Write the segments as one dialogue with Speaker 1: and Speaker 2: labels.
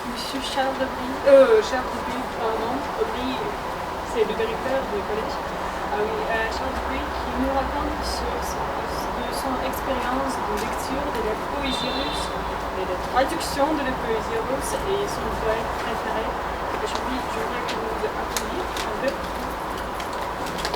Speaker 1: M. Charles Debris, pardon, Aubry, c'est le directeur du collège. Ah oui, Charles Debris qui nous raconte de son expérience de lecture de la poésie russe et de traduction de la poésie russe et son poète préféré. Aujourd'hui, je voudrais que vous applaudissiez un peu.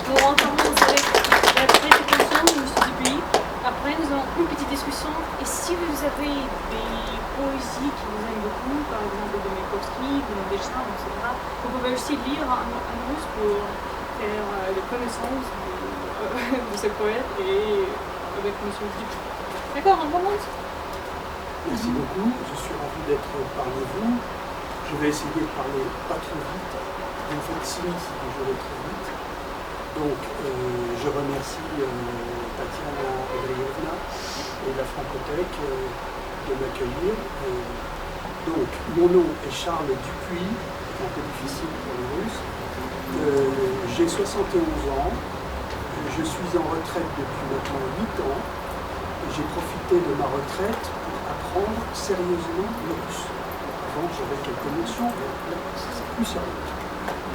Speaker 1: Nous entamons avec la présentation de M. Debris. Après, nous avons une petite discussion. Et si vous avez des poésies qui vous aiment beaucoup, par exemple de Mayakovsky, de Nabokov, etc., vous pouvez aussi lire en russe pour faire la connaissance de ce poète et avec M. Debris. D'accord, on commence.
Speaker 2: Merci beaucoup. Je suis ravi d'être parmi vous. Je vais essayer de parler pas trop vite. Vous me faites signe si je vais trop vite. Donc, je remercie Tatiana Andreevna et la Francothèque de m'accueillir. Donc, mon nom est Charles Dupuis, c'est un peu difficile pour les Russes. J'ai 71 ans. Je suis en retraite depuis maintenant 8 ans. J'ai profité de ma retraite pour apprendre sérieusement le russe. Avant, j'avais quelques notions, mais là, c'est plus sérieux.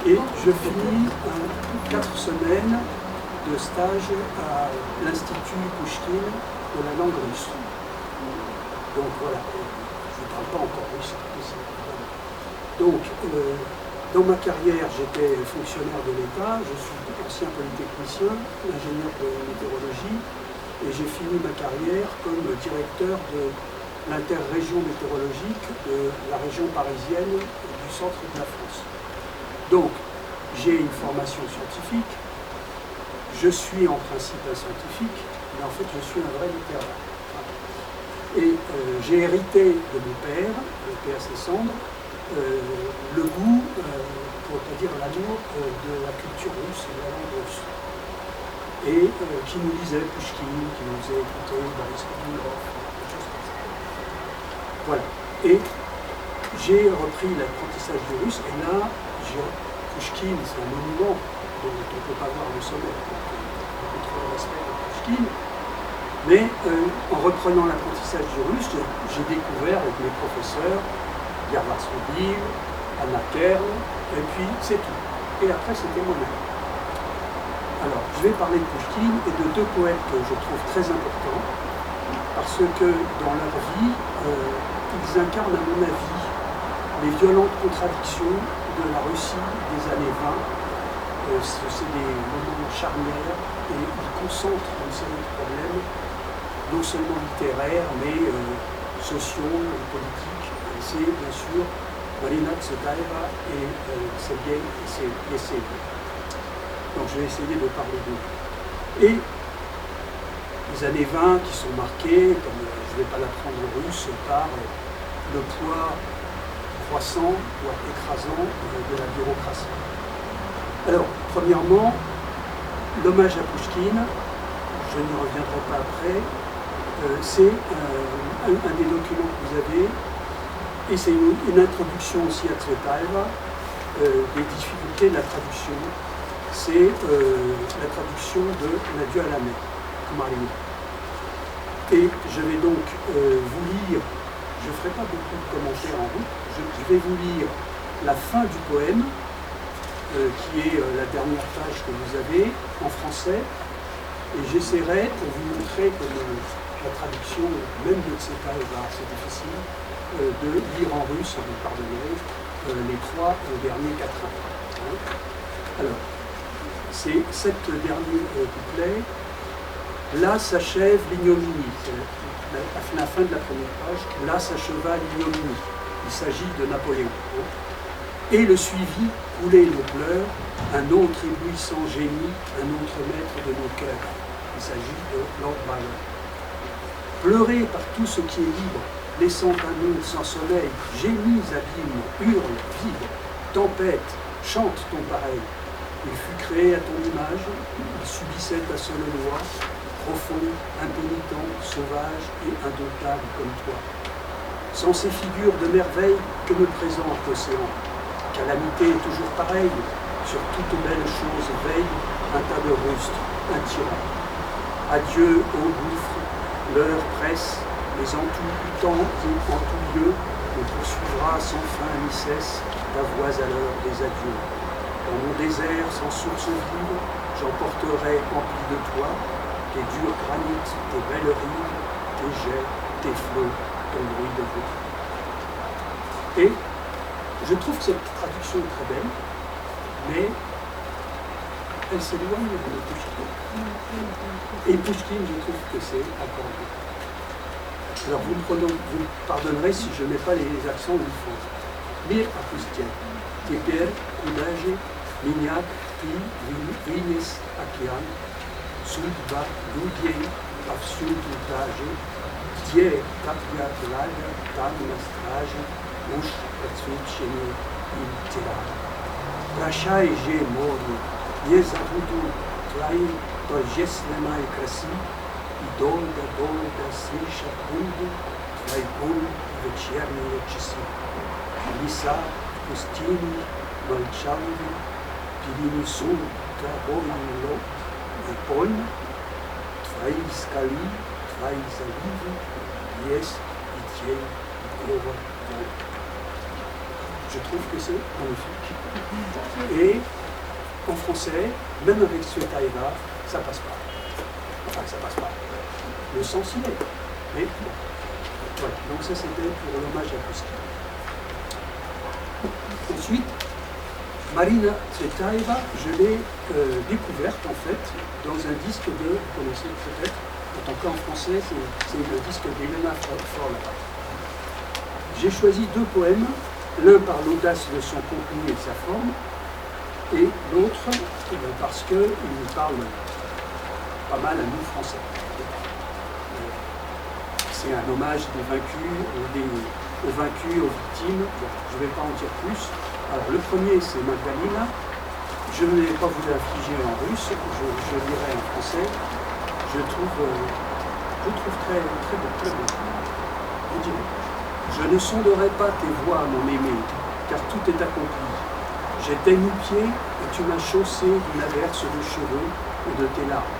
Speaker 2: Et je finis 4 semaines de stage à l'Institut Pouchkine de la langue russe. Donc voilà, je ne parle pas encore russe, c'est possible. Donc, dans ma carrière, j'étais fonctionnaire de l'État, je suis ancien polytechnicien, ingénieur de météorologie, et j'ai fini ma carrière comme directeur de l'interrégion météorologique de la région parisienne du centre de la France. Donc, j'ai une formation scientifique, je suis en principe un scientifique, mais en fait je suis un vrai littéraire. Et j'ai hérité de mon père, paix à ses cendres, le goût, pour ne pas dire l'amour, de la culture russe et de la langue russe. Et qui nous lisait Pouchkine, qui nous faisait écouter Boris Godunov, des choses comme ça. Voilà. Et j'ai repris l'apprentissage du russe, et là, Pouchkine, c'est un monument dont on ne peut pas voir le sommet, donc beaucoup trop de respect de Pouchkine. Mais en reprenant l'apprentissage du russe, j'ai découvert avec mes professeurs Garvasvili, Anna Kern, et puis c'est tout. Et après, c'était moi-même. Alors, je vais parler de Pouchkine et de 2 poètes que je trouve très importants, parce que dans leur vie, ils incarnent, à mon avis, les violentes contradictions de la Russie des années 20. C'est des moments charnières et ils concentrent une série de problèmes, non seulement littéraires, mais sociaux et politiques. Et c'est bien sûr Marina Tsvetaeva et Sergei Yesenin. Donc je vais essayer de parler d'eux. Et les années 20 qui sont marquées, comme je ne vais pas l'apprendre en russe, par le poids croissant, voire écrasant de la bureaucratie. Alors, premièrement, l'hommage à Pouchkine, je n'y reviendrai pas après, c'est un des documents que vous avez, et c'est une introduction aussi à Tsvetaeva, des difficultés de la traduction. C'est la traduction de L'adieu à la mer, Marina. Et je vais donc vous lire, je ne ferai pas beaucoup de commentaires en route, je vais vous lire la fin du poème, qui est la dernière page que vous avez en français, et j'essaierai pour vous montrer que la traduction, même de Tsvetaeva, c'est difficile, de lire en russe, vous pardonnerez, les 3 derniers quatrains. Alors, c'est 7 derniers couplets. Là s'achève l'ignominie, c'est la fin de la première page. Là s'acheva l'ignominie. Il s'agit de Napoléon. Et le suivi, couler nos pleurs, un autre éblouissant génie, un autre maître de nos cœurs. Il s'agit de Lord Byron. Pleurer par tout ce qui est libre, laissant un monde sans soleil, gémis abîme, hurle, vibre, tempête, chante ton pareil. Il fut créé à ton image, il subissait ta seule loi, profond, impénitent, sauvage et indomptable comme toi. Sans ces figures de merveille, que me présente l'océan? Calamité est toujours pareille, sur toute belle chose veille un tas de rustres, un tyran. Adieu, ô gouffre, l'heure presse, mais en tout temps et en tout lieu, On poursuivra sans fin ni cesse ta voix à l'heure des adieux. Dans mon désert sans source vive, j'emporterai empli de toi tes durs granits, tes belles rives, tes jets, tes flots, ton bruit de voix. Et je trouve que cette traduction est très belle, mais elle s'éloigne de Pouchkine. Et Pouchkine, je trouve que c'est encore mieux. Alors vous me pardonnerez si je n'ai pas les accents du fond. Mir Apustien, Teper, Kudaje, Minyak, Pi, Vinis, Akian, Sudba, Gudje, Afsuntutage, Tie, Tapia, Plaga, Tam, Nastrage, Ush, Patsvitchene, Intera. Prashai, Je, Mori, Yezavudu, Klain, Torjesnema et Krasi, Dolga, Srisha, Pundu, Tvaipul, Večernie časy. Lisa, Pustini, Malčavi, Pilini Sun, Travojilo, Epon, Tvai Skali, Tvai Zalivi, Yes, Itiel, Gova, Je trouve que c'est magnifique. Et en français, même avec Tsvetaeva, ça passe pas. Enfin, ça passe pas. Le sens il est. Mais bon. Voilà. Donc ça c'était pour l'hommage à Pouchkine. Ensuite, Marina Tsvetaeva, je l'ai découverte en fait dans un disque de, vous connaissez peut-être, en tant qu'en français, c'est le disque d'Elena Forlova. J'ai choisi deux poèmes, l'un par l'audace de son contenu et de sa forme, et l'autre parce qu'il nous parle pas mal à nous Français. C'est un hommage des vaincus, aux vaincus, aux victimes. Je ne vais pas en dire plus. Alors le premier c'est Magdalena. Je ne vais pas vous l'infliger en russe, je lirai en français. Je trouve très bon, très bon. Vous direz. Je ne sonderai pas tes voix, mon aimé, car tout est accompli. J'ai tes nu-pieds et tu m'as chaussé d'une averse de cheveux et de tes larmes.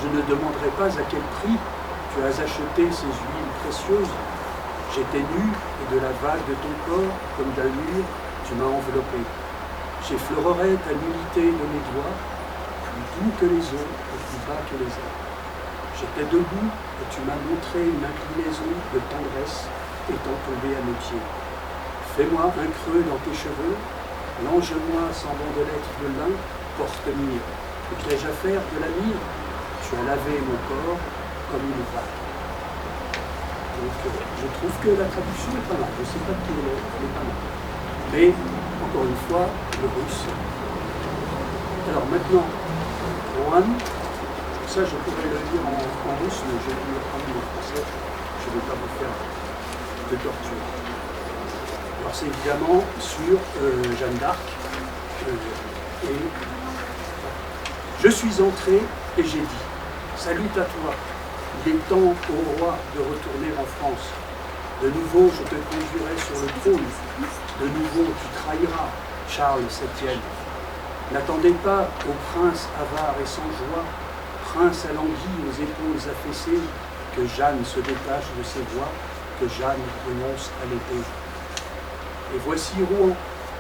Speaker 2: Je ne demanderai pas à quel prix tu as acheté ces huiles précieuses. J'étais nu et de la vague de ton corps, comme d'un mur, tu m'as enveloppé. J'effleurerai ta nudité de mes doigts, plus doux que les eaux et plus bas que les airs. J'étais debout et tu m'as montré une inclinaison de tendresse étant tombée à mes pieds. Fais-moi un creux dans tes cheveux, longe-moi sans bandelette de lin, porte-mire. Que qu'ai-je à faire de la mire? Tu as lavé mon corps comme une vague. Donc je trouve que la traduction est pas mal. Je ne sais pas qui elle est pas mal. Mais, encore une fois, le russe. Alors maintenant, Rohan, ça je pourrais le lire en russe, mais je vais le lire en français. Je ne vais pas vous faire de torture. Alors c'est évidemment sur Jeanne d'Arc. Et je suis entré et j'ai dit, salut à toi, il est temps au roi de retourner en France. De nouveau je te conduirai sur le trône. De nouveau tu trahiras Charles VII. N'attendez pas au prince avare et sans joie, prince à l'anguille aux épaules affaissées, que Jeanne se détache de ses voix, que Jeanne renonce à l'épée. Et voici Rouen,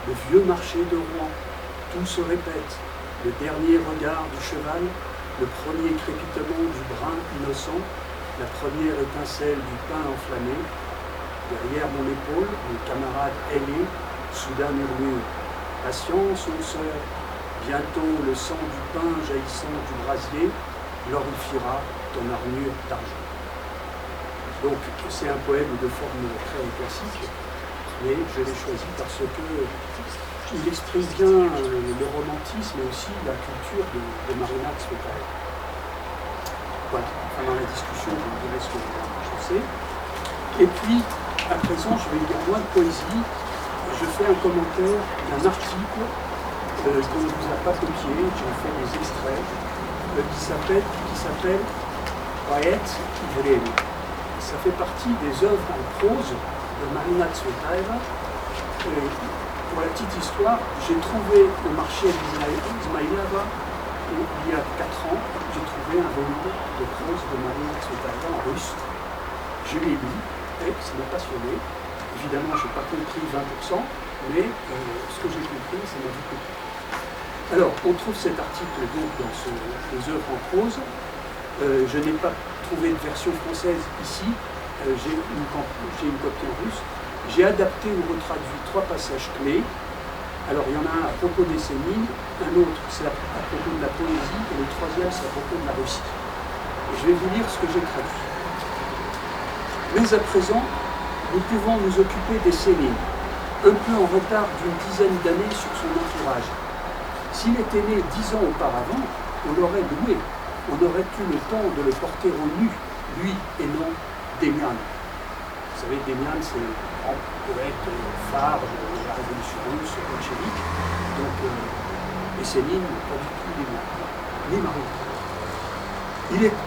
Speaker 2: le vieux marché de Rouen. Tout se répète, le dernier regard du cheval, le premier crépitement du brin innocent, la première étincelle du pain enflammé. Derrière mon épaule, mon camarade ailé, soudain murmure « Patience, mon sœur, bientôt le sang du pain jaillissant du brasier glorifiera ton armure d'argent. » Donc c'est un poème de forme très classique, mais je l'ai choisi parce qu'il exprime bien le romantisme et aussi la culture de Marina Tsvetaeva. Voilà, enfin dans la discussion, je vous dirai ce que je sais. Et puis, à présent, je vais lire moins de poésie. Je fais un commentaire d'un article qu'on ne vous a pas copié, j'ai fait des extraits, qui s'appelle Poète Vreme. Ça fait partie des œuvres en prose de Marina Tsvetaeva. Pour la petite histoire, j'ai trouvé au marché d'Izmaïlova, il y a 4 ans, j'ai trouvé un volume de prose de Marina Tsvetaeva en russe. Je l'ai lu et ça m'a passionné. Évidemment, je n'ai pas compris 20%, mais ce que j'ai compris, ça m'a beaucoup plu. Alors, on trouve cet article donc dans les œuvres en prose. Je n'ai pas trouvé de version française ici. J'ai une copie en russe. J'ai adapté ou retraduit 3 passages clés. Alors, il y en a un à propos des Sénines, un autre c'est à propos de la poésie, et le troisième c'est à propos de la Russie. Et je vais vous lire ce que j'ai traduit. Mais à présent, nous pouvons nous occuper des Sénines, un peu en retard d'une dizaine d'années sur son entourage. S'il était né 10 ans auparavant, on l'aurait loué, on aurait eu le temps de le porter au nu, lui et non Démian. Vous savez, Démian, c'est le grand poète phare de la Révolution russe, bolchevique. Donc, les Sénines, pas du tout Démian, ni Marie.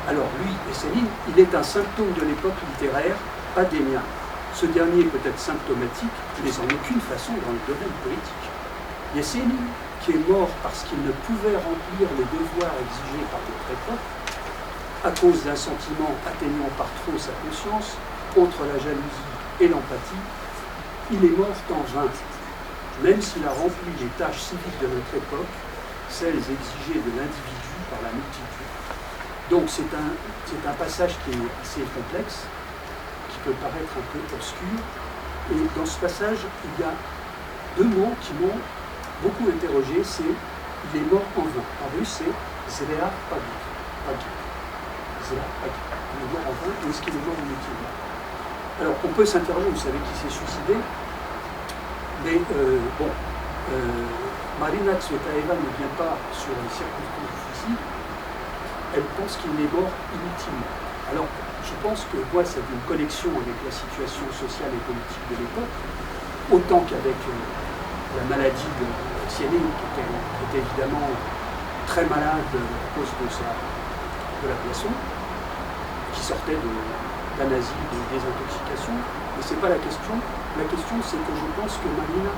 Speaker 2: Alors, lui et Céline, il est un symptôme de l'époque littéraire, pas Démian. Ce dernier peut être symptomatique, mais en aucune façon dans le domaine politique. Yessénine, qui est mort parce qu'il ne pouvait remplir les devoirs exigés par notre époque, à cause d'un sentiment atteignant par trop sa conscience, contre la jalousie et l'empathie, il est mort en vain, même s'il a rempli les tâches civiques de notre époque, celles exigées de l'individu par la multitude. Donc c'est un passage qui est assez complexe, qui peut paraître un peu obscur, et dans ce passage, il y a 2 mots qui m'ont beaucoup interrogé, c'est « il est mort en vain ». En russe, c'est « zrea pagit ». Zrea pagit. Il est mort en vain, ou est-ce qu'il est mort inutilement? Alors, on peut s'interroger, vous savez qui s'est suicidé, mais Marina Tsvetaeva ne vient pas sur les circonstances du suicide, elle pense qu'il est mort inutilement. Alors, je pense que moi, c'est une connexion avec la situation sociale et politique de l'époque, autant qu'avec la maladie de Céline, qui était évidemment très malade à cause de la boisson, qui sortait d'anasie, de désintoxication. Mais ce n'est pas la question. La question, c'est que je pense que Marina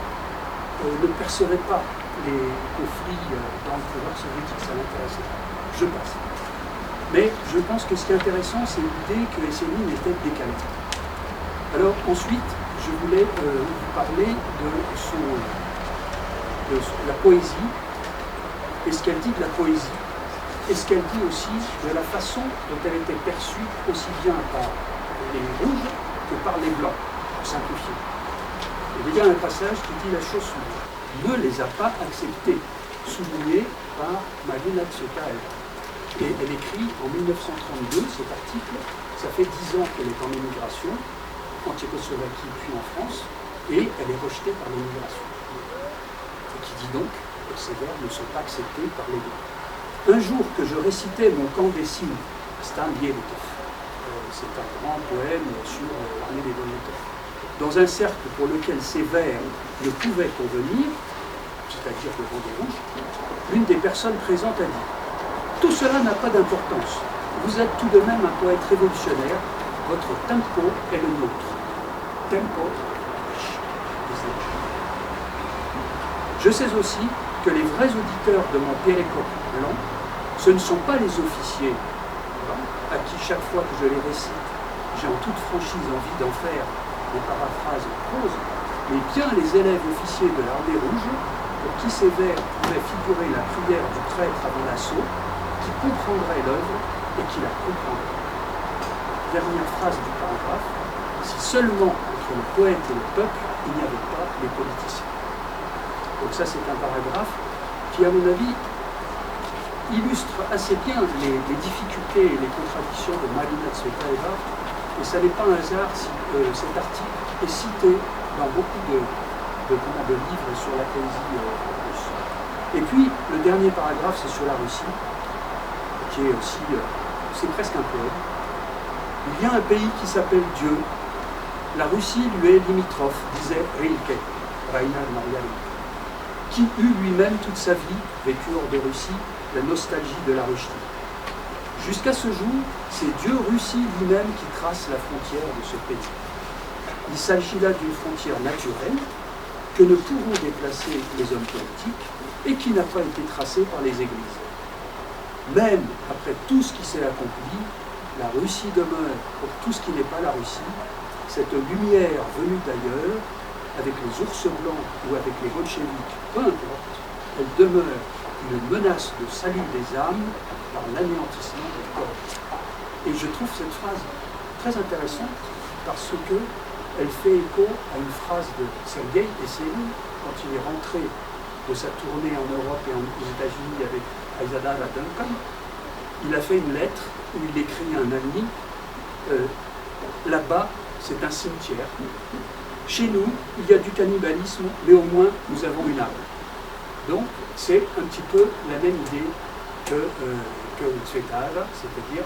Speaker 2: ne percevait pas les conflits dans le pouvoir soviétique, ça l'intéressait pas. Je pense. Mais je pense que ce qui est intéressant, c'est l'idée que Céline était décalée. Alors ensuite, je voulais vous parler de la poésie, et ce qu'elle dit de la poésie, et ce qu'elle dit aussi de la façon dont elle était perçue aussi bien par les rouges que par les blancs, pour simplifier. Il y a un passage qui dit la chose suivante: ne les a pas acceptés, souligné par Marina Tsvetaeva. Et elle écrit en 1932 cet article, ça fait 10 ans qu'elle est en émigration, en Tchécoslovaquie puis en France, et elle est rejetée par l'émigration. Et qui dit donc que ces vers ne sont pas acceptés par les Blancs. Un jour que je récitais mon camp des signes, Stan Bielitov, c'est un grand poème sur l'armée des Donateurs, dans un cercle pour lequel ces vers ne pouvaient convenir, c'est-à-dire le vent des rouges, l'une des personnes présentes a dit: tout cela n'a pas d'importance. Vous êtes tout de même un poète révolutionnaire. Votre tempo est le nôtre. Tempo. Je sais aussi que les vrais auditeurs de mon pérécope blanc, ce ne sont pas les officiers, à qui chaque fois que je les récite, j'ai en toute franchise envie d'en faire des paraphrases en prose, mais bien les élèves officiers de l'armée rouge, pour qui ces vers pouvaient figurer la prière du prêtre avant l'assaut, qui comprendrait l'œuvre et qui la comprendrait. Dernière phrase du paragraphe: si seulement entre le poète et le peuple, il n'y avait pas les politiciens. Donc ça, c'est un paragraphe qui, à mon avis, illustre assez bien les difficultés et les contradictions de Marina Tsvetaeva, et ça n'est pas un hasard si cet article est cité dans beaucoup de livres sur la poésie russe. Et puis, le dernier paragraphe, c'est sur la Russie, qui est aussi, c'est presque un poème. Il y a un pays qui s'appelle Dieu. La Russie lui est limitrophe, disait Rilke, Rainer Maria Rilke, qui eut lui-même toute sa vie, vécu hors de Russie, la nostalgie de la Russie. Jusqu'à ce jour, c'est Dieu Russie lui-même qui trace la frontière de ce pays. Il s'agit là d'une frontière naturelle que ne pourront déplacer les hommes politiques et qui n'a pas été tracée par les églises. Même après tout ce qui s'est accompli, la Russie demeure, pour tout ce qui n'est pas la Russie, cette lumière venue d'ailleurs, avec les ours blancs ou avec les bolcheviks, peu importe, elle demeure une menace de salut des âmes par l'anéantissement des corps. Et je trouve cette phrase très intéressante parce qu'elle fait écho à une phrase de Sergei Essayine quand il est rentré de sa tournée en Europe et aux États-Unis avec Isadora Duncan. Il a fait une lettre où il écrit à un ami là-bas, c'est un cimetière. Chez nous, il y a du cannibalisme, mais au moins, nous avons une âme. Donc, c'est un petit peu la même idée que Tsvetal, c'est-à-dire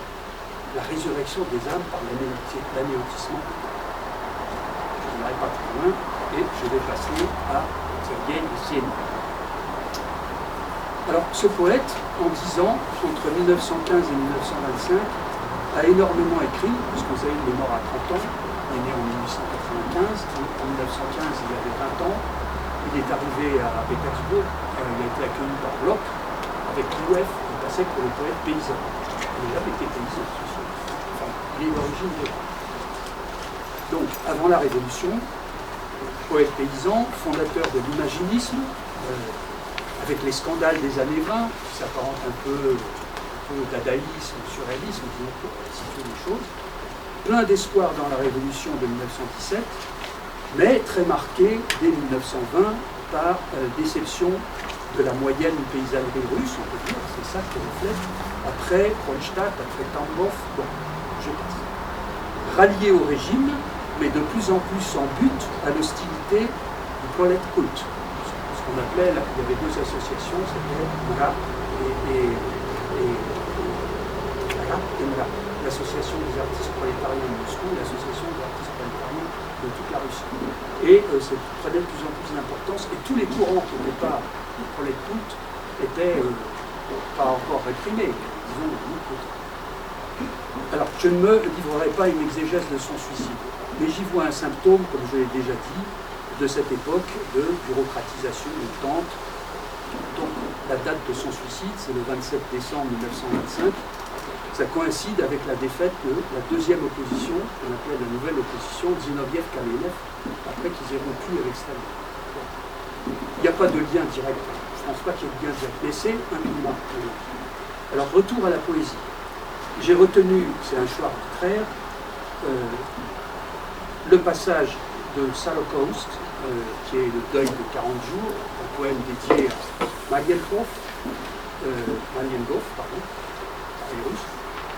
Speaker 2: la résurrection des âmes par l'anéantissement. Je n'irai pas plus loin, et je vais passer à Sergei Essayine. Alors, ce poète, en 10 ans, entre 1915 et 1925, a énormément écrit, puisque vous savez, il est mort à 30 ans, il est né en 1895, en 1915 il avait 20 ans, il est arrivé à Pétersbourg, il a été accueilli par Bloch, avec l'UF, il passait pour le poète paysan. Il n'a jamais été paysan, enfin, il est d'origine de. Donc, avant la Révolution, poète paysan, fondateur de l'imaginisme, avec les scandales des années 20, qui s'apparentent un peu au dadaïsme, au surréalisme, pour situer les choses. Plein d'espoir dans la Révolution de 1917, mais très marqué dès 1920 par déception de la moyenne paysannerie russe, on peut dire, c'est ça qui reflète, après Kronstadt, après Tambov, bon, je passe. Rallié au régime, mais de plus en plus en but à l'hostilité du prolet culte. Ce qu'on appelait, là, il y avait deux associations, c'était MRA et l'association des artistes prolétariens de Moscou, l'association des artistes prolétariens de toute la Russie. Et ça prenait de plus en plus d'importance, et tous les courants qui n'étaient pas prolet culte étaient pas encore réprimés, disons, de l'autre côté. Alors, je ne me livrerai pas une exégèse de son suicide, mais j'y vois un symptôme, comme je l'ai déjà dit, de cette époque de bureaucratisation militante. Donc, la date de son suicide, c'est le 27 décembre 1925. Ça coïncide avec la défaite de la deuxième opposition, qu'on appelait la nouvelle opposition, Zinoviev-Kamenev, après qu'ils aient rompu avec Staline. Il n'y a pas de lien direct, je ne pense pas qu'il y ait de lien direct, mais c'est un climat. Alors, retour à la poésie. J'ai retenu, c'est un choix arbitraire, le passage de Salokoust, qui est le deuil de 40 jours, un poème dédié à Marienhof,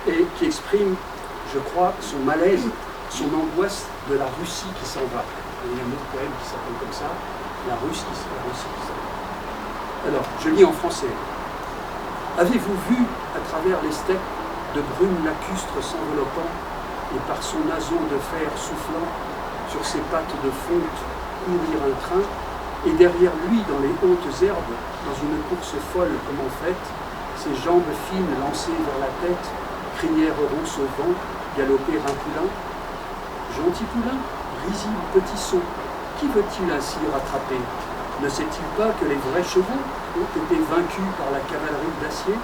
Speaker 2: et qui exprime, je crois, son malaise, son angoisse de la Russie qui s'en va. Il y a un autre poème qui s'appelle comme ça, la Russie qui s'en va. Alors, je lis en français. Avez-vous vu, à travers les steppes, de brumes lacustres s'enveloppant, et par son naseau de fer soufflant, sur ses pattes de fonte, courir un train, et derrière lui, dans les hautes herbes, dans une course folle comme en fête, ses jambes fines lancées vers la tête, crinière rousse au vent, galoper un poulain. Gentil poulain, risible petit sot, qui veut-il ainsi rattraper? Ne sait-il pas que les vrais chevaux ont été vaincus par la cavalerie d'acier?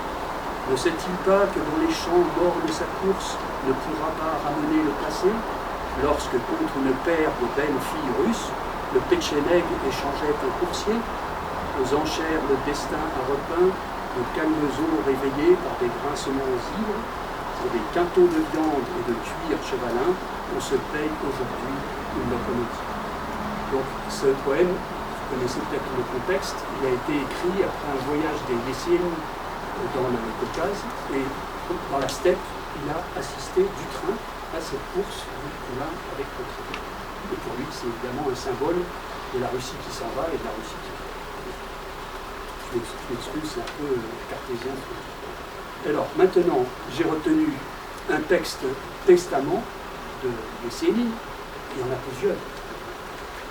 Speaker 2: Ne sait-il pas que dans les champs morne sa course ne pourra pas ramener le passé? Lorsque contre une paire de belles filles russes, le Petcheneg échangeait un coursier, aux enchères le destin a repeint, le calme eaux réveillé par des grincements ivres, pour des quintaux de viande et de cuir chevalin, on se paye aujourd'hui une locomotive. Donc ce poème, vous connaissez peut-être le contexte, il a été écrit après un voyage des Yéssines dans le Caucase, et dans la steppe, il a assisté du train à cette course du poulain avec le train. Et pour lui, c'est évidemment un symbole de la Russie qui s'en va et de la Russie qui vient. Je m'excuse, c'est un peu cartésien. Alors, maintenant, j'ai retenu un texte testament de Sénine. Il y en a plusieurs.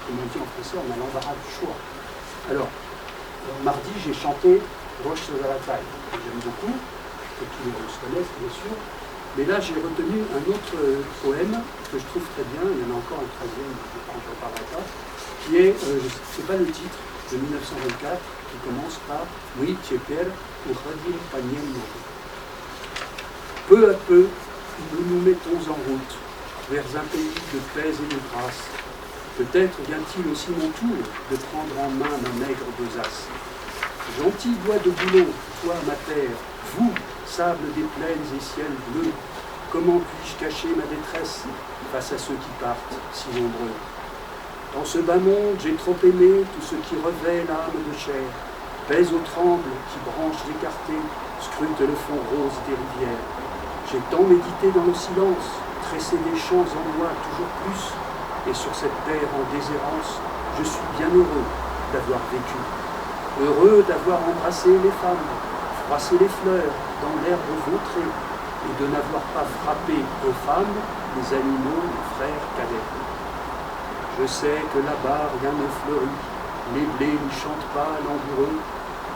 Speaker 2: Comme on dit en français, on a l'embarras du choix. Alors, mardi, j'ai chanté Roche sur la taille, que j'aime beaucoup, que tous les Russes connaissent, bien sûr. Mais là, j'ai retenu un autre poème que je trouve très bien, il y en a encore un 13e, je ne reparlerai pas, qui est, c'est pas le titre, de 1924, qui commence par Oui, Tcheper, ou Radim Paniem. Peu à peu, nous nous mettons en route, vers un pays de paix et de grâce. Peut-être vient-il aussi mon tour de prendre en main ma maigre besace. Gentil bois de boulot, toi ma terre, vous, sable des plaines et ciel bleu, comment puis-je cacher ma détresse face à ceux qui partent si nombreux? Dans ce bas monde, j'ai trop aimé tout ce qui revêt l'âme de chair, pèse aux trembles qui, branches écartées, scrutent le fond rose des rivières. J'ai tant médité dans le silence, tressé des chants en moi toujours plus, et sur cette terre en déshérence, je suis bien heureux d'avoir vécu. Heureux d'avoir embrassé les femmes, froissé les fleurs dans l'herbe vautrée, et de n'avoir pas frappé aux femmes les animaux, les frères cadets. Je sais que là-bas rien ne fleurit, les blés n'y chantent pas langoureux,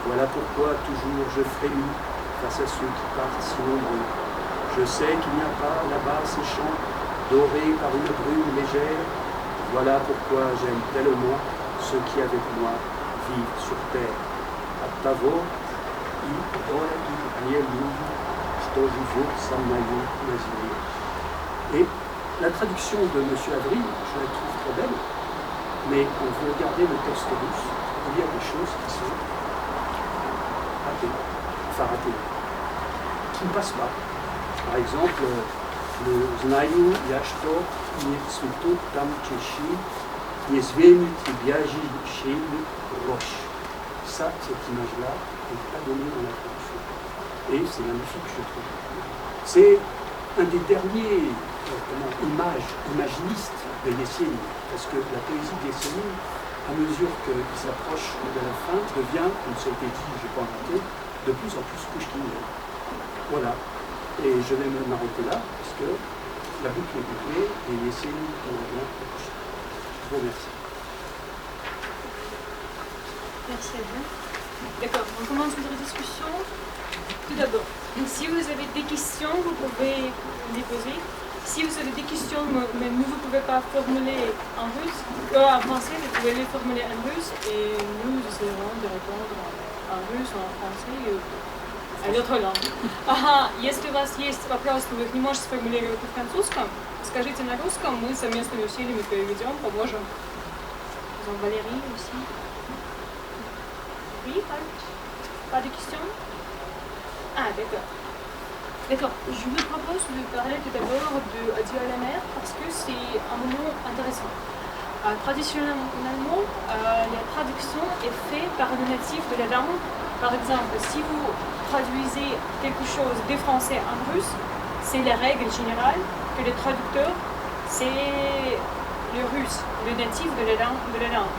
Speaker 2: voilà pourquoi toujours je frémis face à ceux qui partent si nombreux. Je sais qu'il n'y a pas là-bas ces champs dorés par une brume légère, voilà pourquoi j'aime tellement ceux qui avec moi vivent sur terre. От того и дороги мне люди, что живут со мною на земле. Et la traduction de M. Avril, je la trouve très belle, mais quand vous regardez le texte russe, il y a des choses qui sont ratées, qui ne passent pas. Par exemple, le «Знаю я, что не цветут там чащи, не звенит и бяжи щели рощ». Ça, cette image-là, n'est pas donnée dans la traduction. Et c'est magnifique, je trouve. C'est un des derniers imaginistes de Yesenin, parce que la poésie de Yesenin, à mesure qu'il s'approche de la fin, devient, comme ça a été dit, je n'ai pas inventé, de plus en plus pushkinienne. Voilà. Et je vais m'arrêter là, parce que la boucle est bouclée, et Yesenin revient au prochain. Je vous remercie.
Speaker 1: Merci à vous. D'accord, on commence notre discussion. Tout d'abord, si vous avez des questions, vous pouvez les poser. Si vous avez des questions, mais vous ne pouvez pas formuler en russe, en français, vous pouvez les formuler en russe et nous essaierons de répondre en russe, en français ou en d'autres langues. Ага, если у вас есть вопрос, но вы их не можете сформулировать на французском, скажите на русском, мы совместными усилиями переведем, поможем. Валерий aussi. Oui, pas de questions? Ah, d'accord. D'accord, je vous propose de parler tout d'abord de Adieu à la mer parce que c'est un moment intéressant. Traditionnellement, la traduction est faite par le natif de la langue. Par exemple, si vous traduisez quelque chose de français en russe, c'est la règle générale que le traducteur, c'est le russe, le natif de la langue.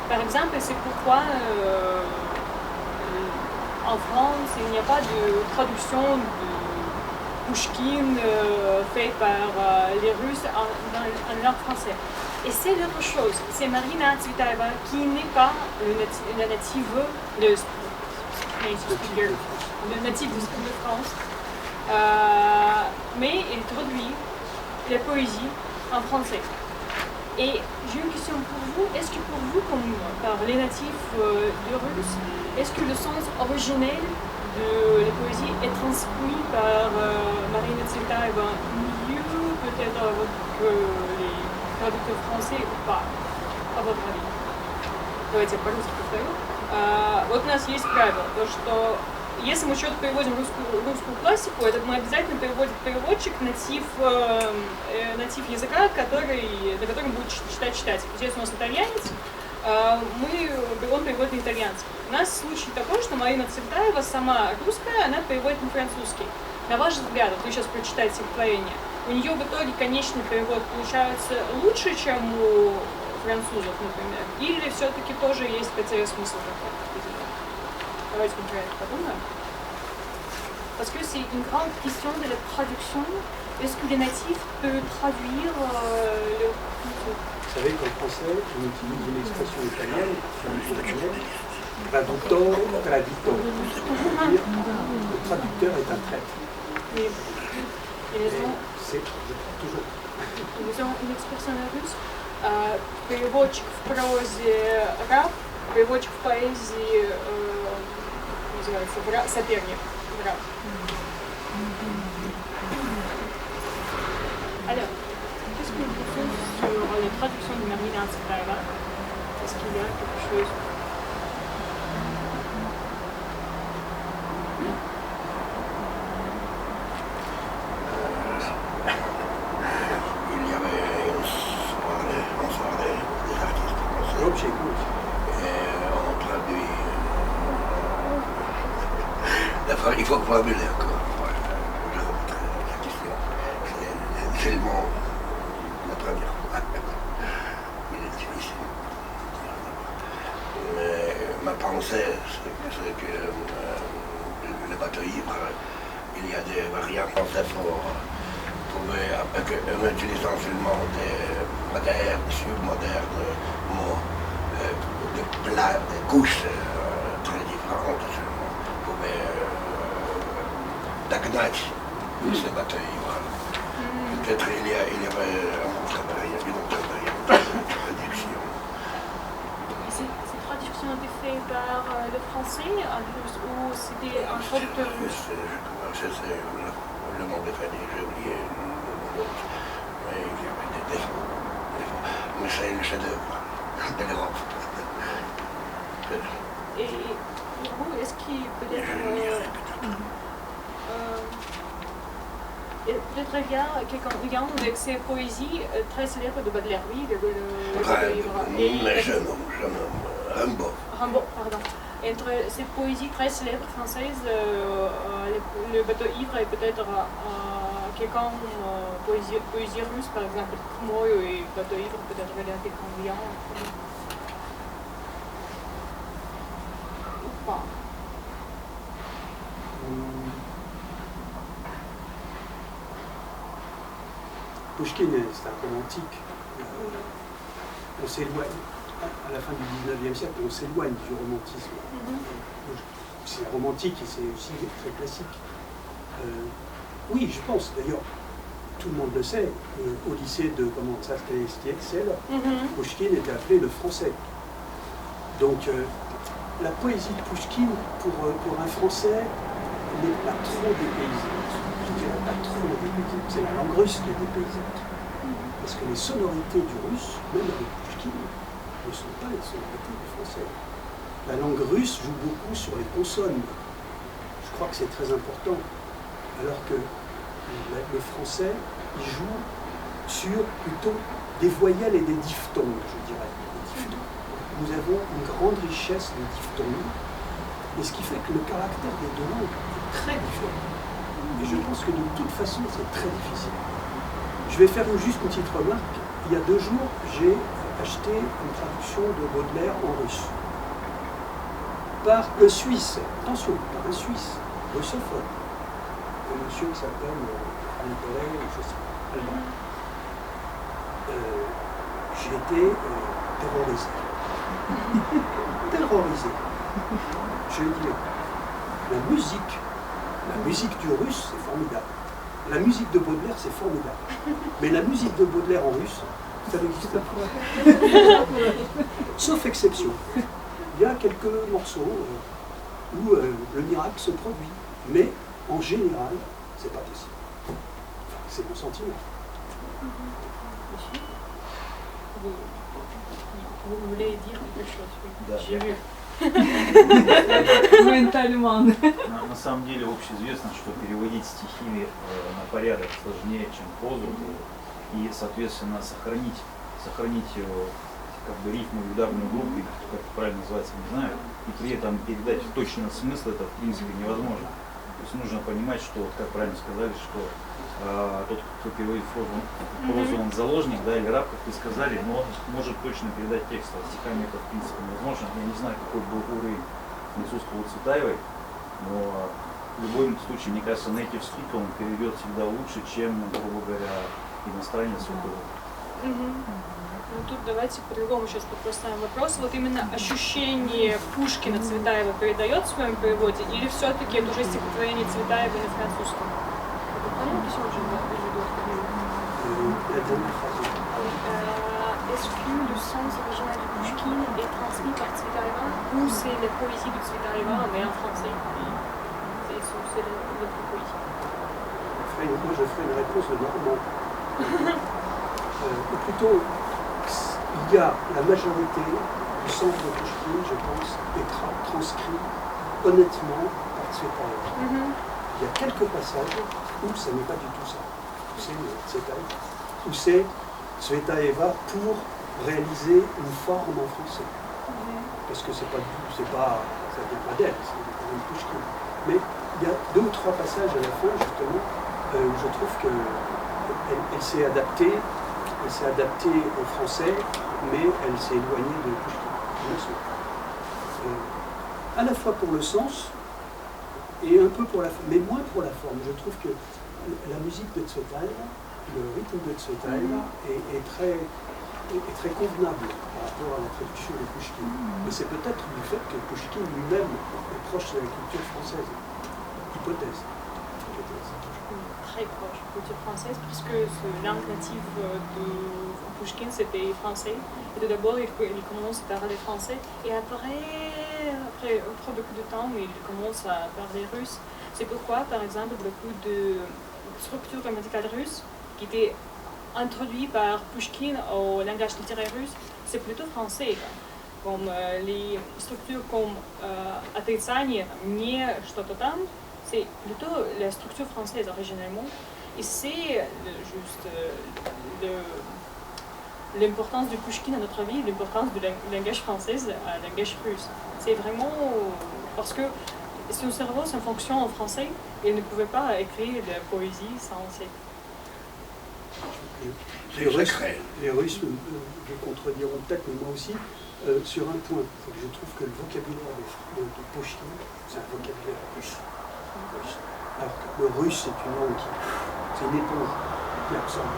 Speaker 1: Par exemple, c'est pourquoi en France, il n'y a pas de traduction de Pushkin faite par les Russes en langue française. Et c'est l'autre chose, c'est Marina Tsvetaeva qui n'est pas le natif de France, mais il traduit la poésie en français. Et j'ai une question pour vous. Est-ce que pour vous, comme par les natifs de russe, est-ce que le sens originel de la poésie est transmis par Marina Tsvetaeva mieux peut-être que les traducteurs français ou pas, à votre avis? Давайте по-русски повторю. Вот у нас есть правило, то что если мы что-то переводим русскую классику, это мы обязательно переводит переводчик, натив языка, на котором будет читать читатель. Здесь у нас итальянец, он переводит на итальянский. У нас случай такой, что Марина Цветаева сама русская, она переводит на французский. На ваш взгляд, вот вы сейчас прочитаете стихотворение, у нее в итоге конечный перевод получается лучше, чем у французов, например, или все-таки тоже есть потеря смысла какой-то? Давайте мы про это подумаем. Parce que c'est une grande question de la traduction. Est-ce que les natifs peuvent traduire le...
Speaker 2: Vous savez qu'en français, on utilise une expression italienne, traductor, traditor. Le traducteur est un traître. C'est toujours.
Speaker 1: Ils ont une expression russe. Переводчик в прозе раб, переводчик в поэзии называется соперник. Alors, qu'est-ce traduction de Marina Tsvetaeva. Est-ce qu'il y a quelque chose?
Speaker 3: Il y avait une soirée des artistes français. Et on traduit. D'abord, il faut formuler encore. Je remettrai la question. C'est le mot la première fois. Il est difficile. Mais ma pensée, c'est que le bateau ivre, il y a des variantes françaises pour trouver, en utilisant seulement des modernes, surmodernes mots, de plats, des couches très différentes. Догнать ce bateau ivre. Peut-être il y avait un autre variant, une autre variante de traduction.
Speaker 1: Ces traductions étaient faites par le français en russe ou c'était un traducteur russe?
Speaker 3: C'est le nom de famille, j'ai oublié le nom. Mais il y avait des défauts. Mais c'est le chef-d'œuvre de l'Europe.
Speaker 1: Et vous, est-ce qu'il peut-être... peut-être il y a quelqu'un lien avec ces poésies très célèbres de Baudelaire, oui, le
Speaker 3: mais je nomme Rimbaud.
Speaker 1: Rimbaud, pardon. Entre ces poésies très célèbres françaises, le bateau ivre et peut-être quelqu'un poésie russe, par exemple, moi et bateau ivre, peut-être il y a quelqu'un lien. Ou pas.
Speaker 2: Pouchkine, c'est un romantique. On s'éloigne, à la fin du 19e siècle, on s'éloigne du romantisme. C'est romantique et c'est aussi très classique. Oui, je pense, d'ailleurs, tout le monde le sait, au lycée de, comment ça c'était Excel, Pouchkine était appelé le français. Donc, la poésie de Pouchkine, pour un français, n'est pas trop dépaysante. Je dirais pas trop dépaysante. C'est la langue russe qui est dépaysante. Parce que les sonorités du russe, même avec Pouchkine, ne sont pas les sonorités du français. La langue russe joue beaucoup sur les consonnes. Je crois que c'est très important. Alors que le français, il joue sur plutôt des voyelles et des diphtongues, je dirais. Nous avons une grande richesse de diphtongues, et ce qui fait que le caractère des deux langues est très différent. Et je pense que de toute façon, c'est très difficile. Je vais faire juste une petite remarque. Il y a 2 jours, j'ai acheté une traduction de Baudelaire en russe. Par un Suisse, attention, par un Suisse, russophone. Un monsieur qui s'appelle Albert, je sais pas, allemand. J'ai été terrorisé. Terrorisé. Je vais dire, la musique du russe, c'est formidable. La musique de Baudelaire, c'est formidable. Mais la musique de Baudelaire en russe, ça n'existe pas. Sauf exception. Il y a quelques morceaux où le miracle se produit. Mais en général, c'est pas possible. Enfin, c'est mon sentiment.
Speaker 1: Vous voulez dire quelque chose?
Speaker 4: Да.
Speaker 1: J'ai vu.
Speaker 5: Ментальман.
Speaker 4: На самом деле общеизвестно, что переводить стихи на порядок сложнее, чем прозу, и, соответственно, сохранить как бы рифму и ударную группу, как это правильно называется, не знаю, и при этом передать точно смысл, это в принципе невозможно. То есть нужно понимать, что, вот как правильно сказали, что тот, кто переводит прозу, он заложник, да, или раб, как вы сказали, но он может точно передать текст, а стихами это в принципе невозможно. Я не знаю, какой был уровень французского Цветаевой, но в любом случае, мне кажется, native speaker он переведет всегда лучше, чем, грубо говоря, иностранец.
Speaker 1: Ну тут давайте по-другому сейчас поставим вопрос. Вот именно ощущение Пушкина Цветаева передает в своем переводе, или все-таки это уже стихотворение Цветаева на французском? Est-ce que le sens original de Pouchkine est transmis par Tsvetaeva ou c'est la poésie de Tsvetaeva mais en français? C'est notre poésie.
Speaker 2: Moi je ferai une réponse de Normand. Ou plutôt, il y a la majorité du centre de Pouchkine, je pense, est transcrit honnêtement par Tsvetaeva. Il y a quelques passages où ça n'est pas du tout ça. Où c'est Tsvetaeva pour réaliser une forme en français. Parce que ça vient pas d'elle, c'est quand même Pouchkine. Mais il y a 2 ou 3 passages à la fin, justement, où je trouve qu'elle s'est adaptée. Elle s'est adaptée au français, mais elle s'est éloignée de Pouchkine. À la fois pour le sens et un peu pour la forme, mais moins pour la forme. Je trouve que la musique de Tsvetaeva, le rythme de Tsvetaeva est très convenable par rapport à la traduction de Pouchkine. Mais c'est peut-être du fait que Pouchkine lui-même est proche de la culture française. Hypothèse.
Speaker 1: Très proche de la culture française, puisque la langue native de Pouchkine, c'était français. Et tout d'abord, il commence à parler français. Et après beaucoup de temps, il commence à parler russe. C'est pourquoi, par exemple, beaucoup de structures grammaticales russes qui étaient introduites par Pouchkine au langage littéraire russe, c'est plutôt français. Comme les structures comme отрицание, мне что-то там, c'est plutôt la structure française originellement. Et c'est juste l'importance de Pouchkine à notre vie, l'importance du langage français à langage russe. C'est vraiment parce que son cerveau, sa fonction en français, il ne pouvait pas écrire de la poésie sans cette.
Speaker 2: Les Russes me contrediront peut-être, mais moi aussi, sur un point. C'est que je trouve que le vocabulaire de Pouchkine, c'est un vocabulaire russe. Alors que le russe, c'est une langue c'est une éponge qui absorbe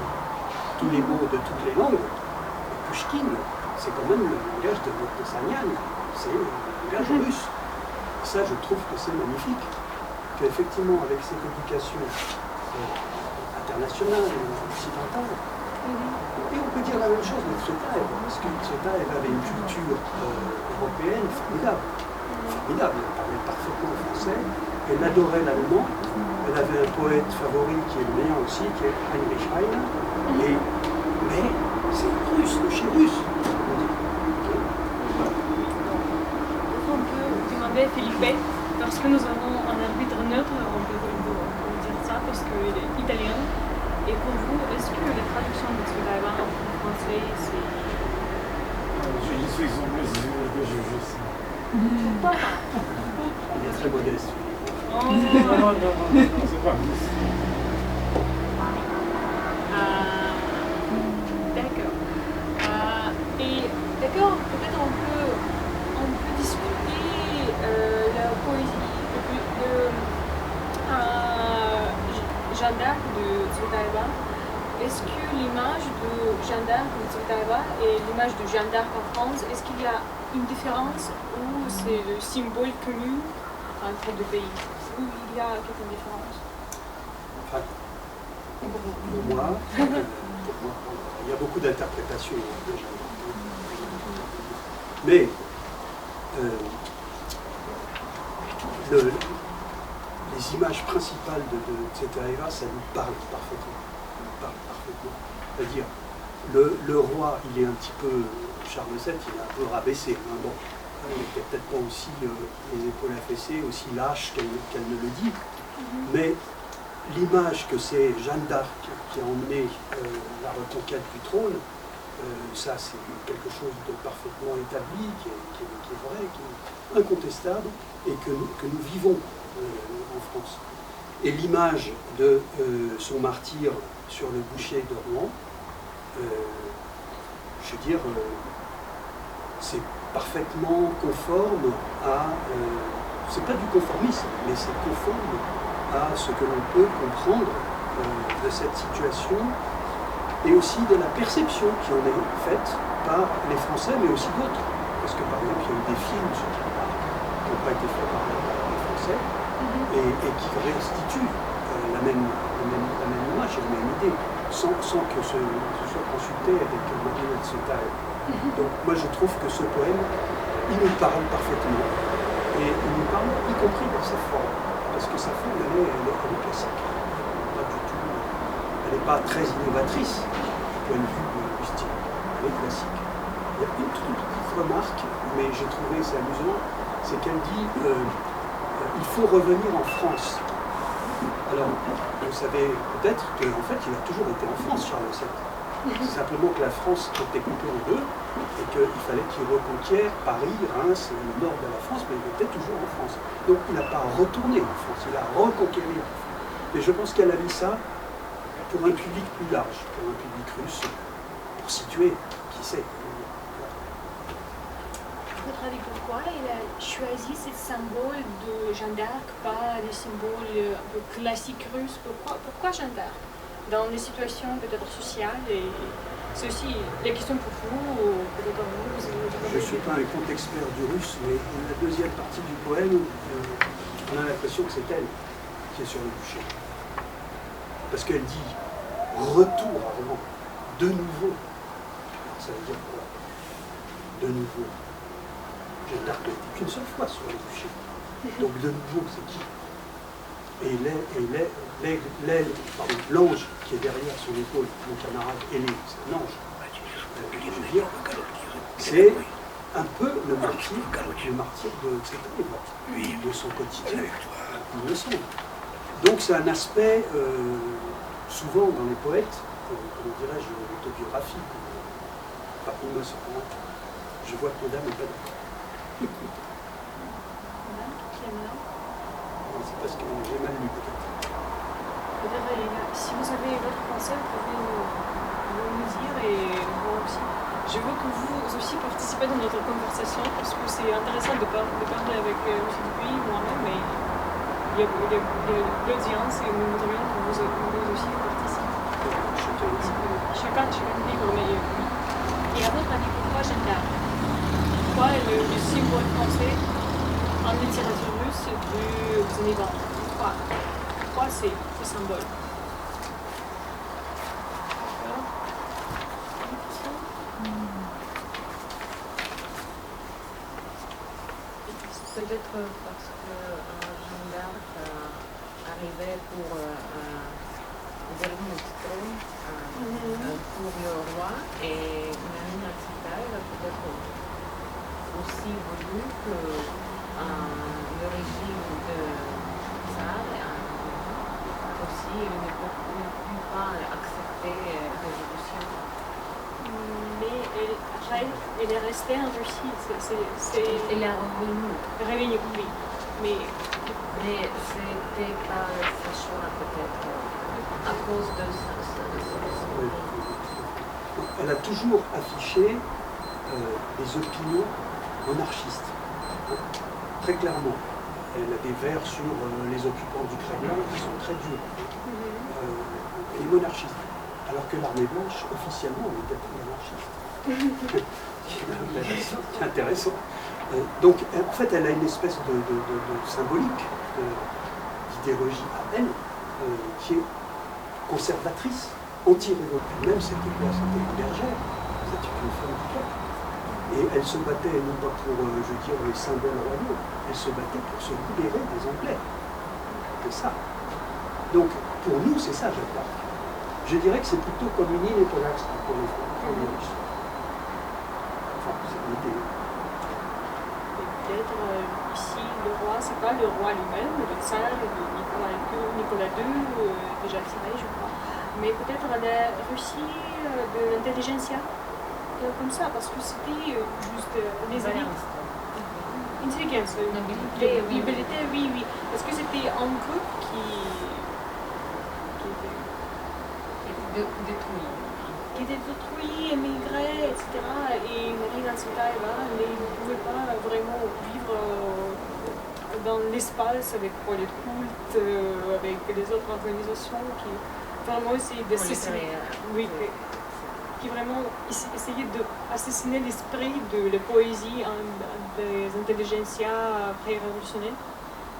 Speaker 2: tous les mots de toutes les langues. Et Pouchkine, c'est quand même le langage de Sanian, c'est le langage russe. Ça, je trouve que c'est magnifique. Qu'effectivement, avec cette éducation internationale, occidentale, et on peut dire la même chose de Tsvetaeva, parce que Tsvetaeva avait une culture européenne formidable. Formidable, elle parlait parfaitement français, elle adorait l'allemand, elle avait un poète favori qui est le mien aussi, qui est Heinrich Heine, mais c'est russe, le chez russe.
Speaker 1: On peut demander à Philippe, parce que nous avons un arbitre neutre, on peut dire ça, parce qu'il est italien. Et pour vous, est-ce que la traduction de Tsvetaeva en français, c'est...
Speaker 5: Je suis anglais, je juge ça.
Speaker 1: Pourquoi pas?
Speaker 2: Il est très modeste.
Speaker 5: Non, c'est pas
Speaker 1: D'accord. Et d'accord, peut-être on peut discuter la poésie Jeanne d'Arc de Tsvetaeva. Est-ce que l'image de Jeanne d'Arc de Tsvetaeva et l'image de Jeanne d'Arc en France, est-ce qu'il y a une différence ou c'est le symbole connu entre deux pays? Ou il y a quelques différences?
Speaker 2: Enfin, pour moi, il y a beaucoup d'interprétations de Jeanne d'Arc. Mais les images principales de Tsvetaeva, ça nous parle parfaitement. C'est-à-dire, le roi, il est un petit peu, Charles VII, il est un peu rabaissé. Hein, bon, il n'était peut-être pas aussi les épaules affaissées, aussi lâche qu'elle ne le dit. Mais l'image que c'est Jeanne d'Arc qui a emmené la reconquête du trône, ça c'est quelque chose de parfaitement établi, qui est vrai, qui est incontestable, et que nous vivons en France. Et l'image de son martyre sur le bûcher de Rouen, je veux dire, c'est parfaitement conforme à... c'est pas du conformisme, mais c'est conforme à ce que l'on peut comprendre de cette situation et aussi de la perception qui en est faite par les Français, mais aussi d'autres. Parce que par exemple, il y a eu des films sur Jeanne d'Arc qui n'ont pas été faits par les Français et qui restituent la même image et la même idée, sans que ce soit consulté avec Marie-Hélène Tsvetaeva. Donc moi je trouve que ce poème, il nous parle parfaitement, et il nous parle y compris dans sa forme, parce que sa forme elle est classique, pas du tout, elle n'est pas très innovatrice du point de vue du style, elle est classique. Il y a une toute petite remarque, mais j'ai trouvé c'est amusant, c'est qu'elle dit il faut revenir en France. Alors, vous savez peut-être qu'en fait, il a toujours été en France, Charles VII. C'est simplement que la France était coupée en deux et qu'il fallait qu'il reconquiert Paris, Reims, le nord de la France, mais il était toujours en France. Donc il n'a pas retourné en France, il a reconquéri en France. Mais je pense qu'elle a mis ça pour un public plus large, pour un public russe, pour situer, qui sait.
Speaker 1: Votre avis, pourquoi il a choisi ce symbole de Jeanne d'Arc, pas les symboles un peu classiques russes? Pourquoi Jeanne d'Arc? Dans les situations peut-être sociales, et c'est aussi la question pour vous, ou peut-être vous.
Speaker 2: Je ne suis pas un grand expert du russe, mais la deuxième partie du poème, on a l'impression que c'est elle qui est sur le bûcher. Parce qu'elle dit retour à Rouen, de nouveau. Alors, ça veut dire quoi? De nouveau. Jeanne d'Arc n'a été qu'une seule fois sur le bûcher. Donc de nouveau, c'est qui? Et l'ange qui est derrière son épaule, mon camarade Hélé, c'est un ange. C'est un peu le martyr de cet homme, de son quotidien, il me semble. Donc c'est un aspect, souvent dans les poètes, comment dirais-je, autobiographique. Enfin, il me semble. Je vois que madame n'est pas d'accord. C'est parce que j'ai mal lu peut-être.
Speaker 1: Si vous avez d'autres pensées, vous pouvez nous dire et moi aussi. Je veux que vous aussi participez dans notre conversation parce que c'est intéressant de parler avec M. Dupuis, moi-même, mais il y a l'audience et nous voudrions que vous aussi participez. Chacun libre, mais et à votre avis, pourquoi Jeanne d'Arc? Pourquoi le symbole français en littérature russe du Ivan? Pourquoi c'est ce symbole?
Speaker 6: Peut-être parce que Jeanne d'Arc arrivait pour gouverner le trône pour le roi et Mélanie Axitale a peut-être aussi voulu que le régime de tsar aussi ne peut pas accepter la révolution.
Speaker 1: Mais elle est restée en Russie.
Speaker 6: Elle est revenue.
Speaker 1: Revenue, oui. Mais
Speaker 6: c'était pas sa choix peut-être à cause de ça.
Speaker 2: Elle a toujours affiché des opinions monarchistes, très clairement. Elle a des vers sur les occupants du Kremlin qui sont très durs, et monarchistes. Alors que l'armée blanche, officiellement, n'était pas monarchiste. C'est intéressant. Donc, en fait, elle a une espèce de symbolique, d'idéologie à elle, qui est conservatrice, anti-révolution. Même c'était quoi? C'était une bergère, c'était une femme du peuple. Et elle se battait non pas pour, les symboles royaux, elle se battait pour se libérer des Anglais. C'est ça. Donc, pour nous, c'est ça, Jeanne d'Arc. Je dirais que c'est plutôt comme une île écolaire pour les Russes. Enfin, c'est l'idée.
Speaker 1: Peut-être ici, le roi, c'est pas le roi lui-même, le tsar de Nicolas II, déjà tiré, je crois. Mais peut-être la Russie de l'intelligentsia, comme ça, parce que c'était juste les élites. Intelligence, nobilité, oui. Parce que c'était un groupe qui était détruit, émigré, etc. Et Marina Tsvetaeva ne pouvait pas vraiment vivre dans l'espace avec les cultes, avec les autres organisations qui vraiment essayaient d'assassiner. Oui, qui vraiment essayaient d'assassiner l'esprit de la poésie des intelligentsias pré-révolutionnaires.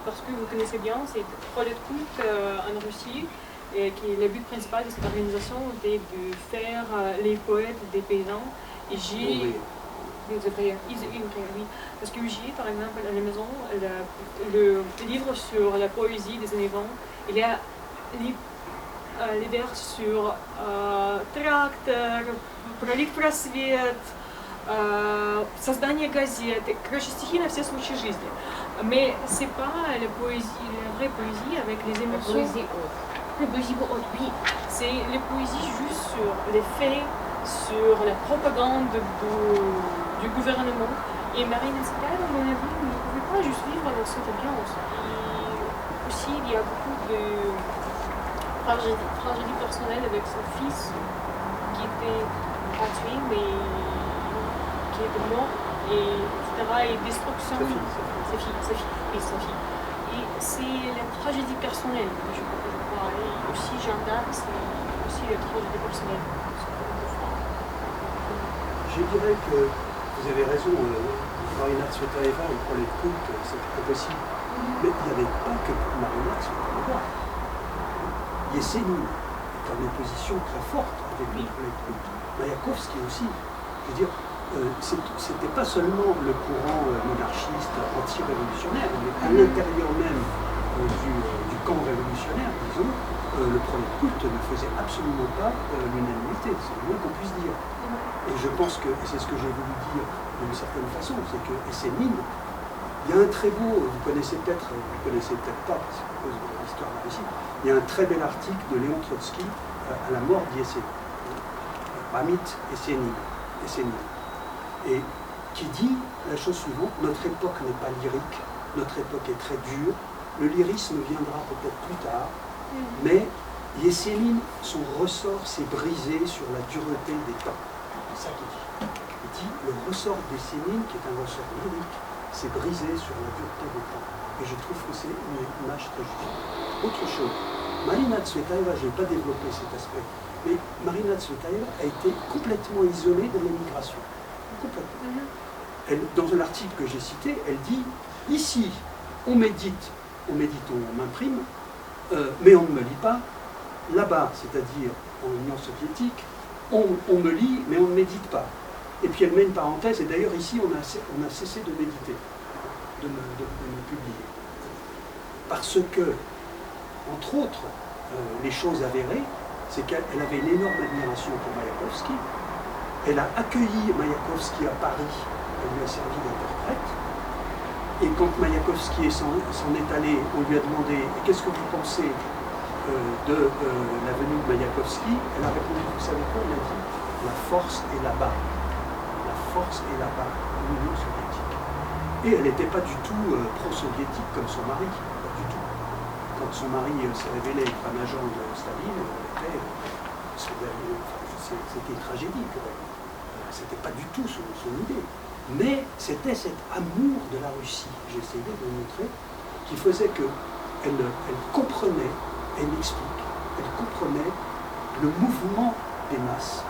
Speaker 1: Parce que vous connaissez bien, c'est prolet culte en Russie. Et le but principal de cette organisation était de faire les poètes des paysans. Et j'ai... Oui. Parce que j'ai, par exemple, à la maison, le livre sur la poésie des années 20, il y a les vers sur tracteur, Proliv Prasvet, создание газеты. Короче, стихи на все случаи жизни. Mais c'est pas la poésie, la vraie poésie avec les émotions.
Speaker 6: Poésie haute.
Speaker 1: La poésie haute, oui. C'est les poésies juste sur les faits, sur la propagande du gouvernement. Et Marina Tsvetaeva, à mon avis, ne pouvait pas juste vivre dans cette ambiance. Et aussi, il y a beaucoup de tragédie personnelle avec son fils qui était tué, mais qui était mort, et, etc. Et destruction. Sa fille. Oui, sa fille. Et c'est la tragédie personnelle, je crois. Et aussi, Jeanne d'Arc, c'est aussi la tragédie personnelle.
Speaker 2: Je dirais que vous avez raison, Marina Tsvetaeva, pour les cultes, c'était impossible. Mais il n'y avait pas que Marina Tsvetaeva. Yesenin est en opposition très forte avec les cultes. Mayakovsky aussi. Je veux dire, c'était pas seulement le courant monarchiste anti-révolutionnaire, mais à l'intérieur même du camp révolutionnaire, disons, le premier culte ne faisait absolument pas l'unanimité, c'est le moins qu'on puisse dire. Et je pense que, et c'est ce que j'ai voulu dire d'une certaine façon, c'est que Yesenin, il y a un très beau, vous connaissez peut-être pas, parce que cause de l'histoire de la Russie, il y a un très bel article de Léon Trotsky à la mort d'Yesenin, Ramit Yesenin, et qui dit la chose suivante: notre époque n'est pas lyrique, notre époque est très dure, le lyrisme viendra peut-être plus tard, mais Yesenin, son ressort s'est brisé sur la dureté des temps. C'est ça qu'il dit. Il dit le ressort d'Yesenin, qui est un ressort lyrique, s'est brisé sur la dureté des temps. Et je trouve que c'est une image très juste. Autre chose, Marina Tsvetaeva, je n'ai pas développé cet aspect, mais Marina Tsvetaeva a été complètement isolée de l'émigration. Complètement. Dans un article que j'ai cité, elle dit ici, on médite, on m'imprime, mais on ne me lit pas. Là-bas, c'est-à-dire en Union soviétique, on me lit, mais on ne médite pas. Et puis elle met une parenthèse, et d'ailleurs ici, on a cessé de méditer, de me publier. Parce que, entre autres, les choses avérées, c'est qu'elle avait une énorme admiration pour Mayakovsky. Elle a accueilli Mayakovsky à Paris, elle lui a servi d'interprète. Et quand Mayakovsky s'en est allé, on lui a demandé « Qu'est-ce que vous pensez de la venue de Mayakovsky ?» Elle a répondu « Vous savez quoi ?» Elle a dit « La force est là-bas. La force est là-bas, l'Union soviétique. » Et elle n'était pas du tout pro-soviétique comme son mari, pas du tout. Quand son mari s'est révélé être un agent de Staline, c'était une tragédie pour elle. C'était pas du tout son idée. Mais c'était cet amour de la Russie, j'ai essayé de le montrer, qui faisait qu'elle comprenait, elle explique, elle comprenait le mouvement des masses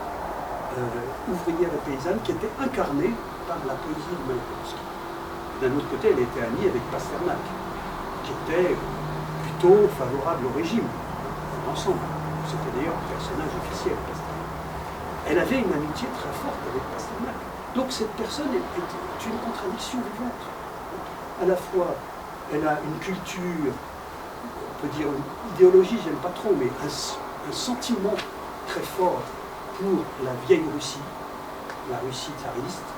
Speaker 2: ouvrières et paysannes qui était incarné par la poésie de Mayakovsky. D'un autre côté, elle était amie avec Pasternak, qui était plutôt favorable au régime, dans l'ensemble. C'était d'ailleurs un personnage officiel, Pasternak. Elle avait une amitié très forte avec Pasternak. Donc cette personne est une contradiction vivante. À la fois, elle a une culture, on peut dire une idéologie, j'aime pas trop, mais un sentiment très fort pour la vieille Russie, la Russie tsariste,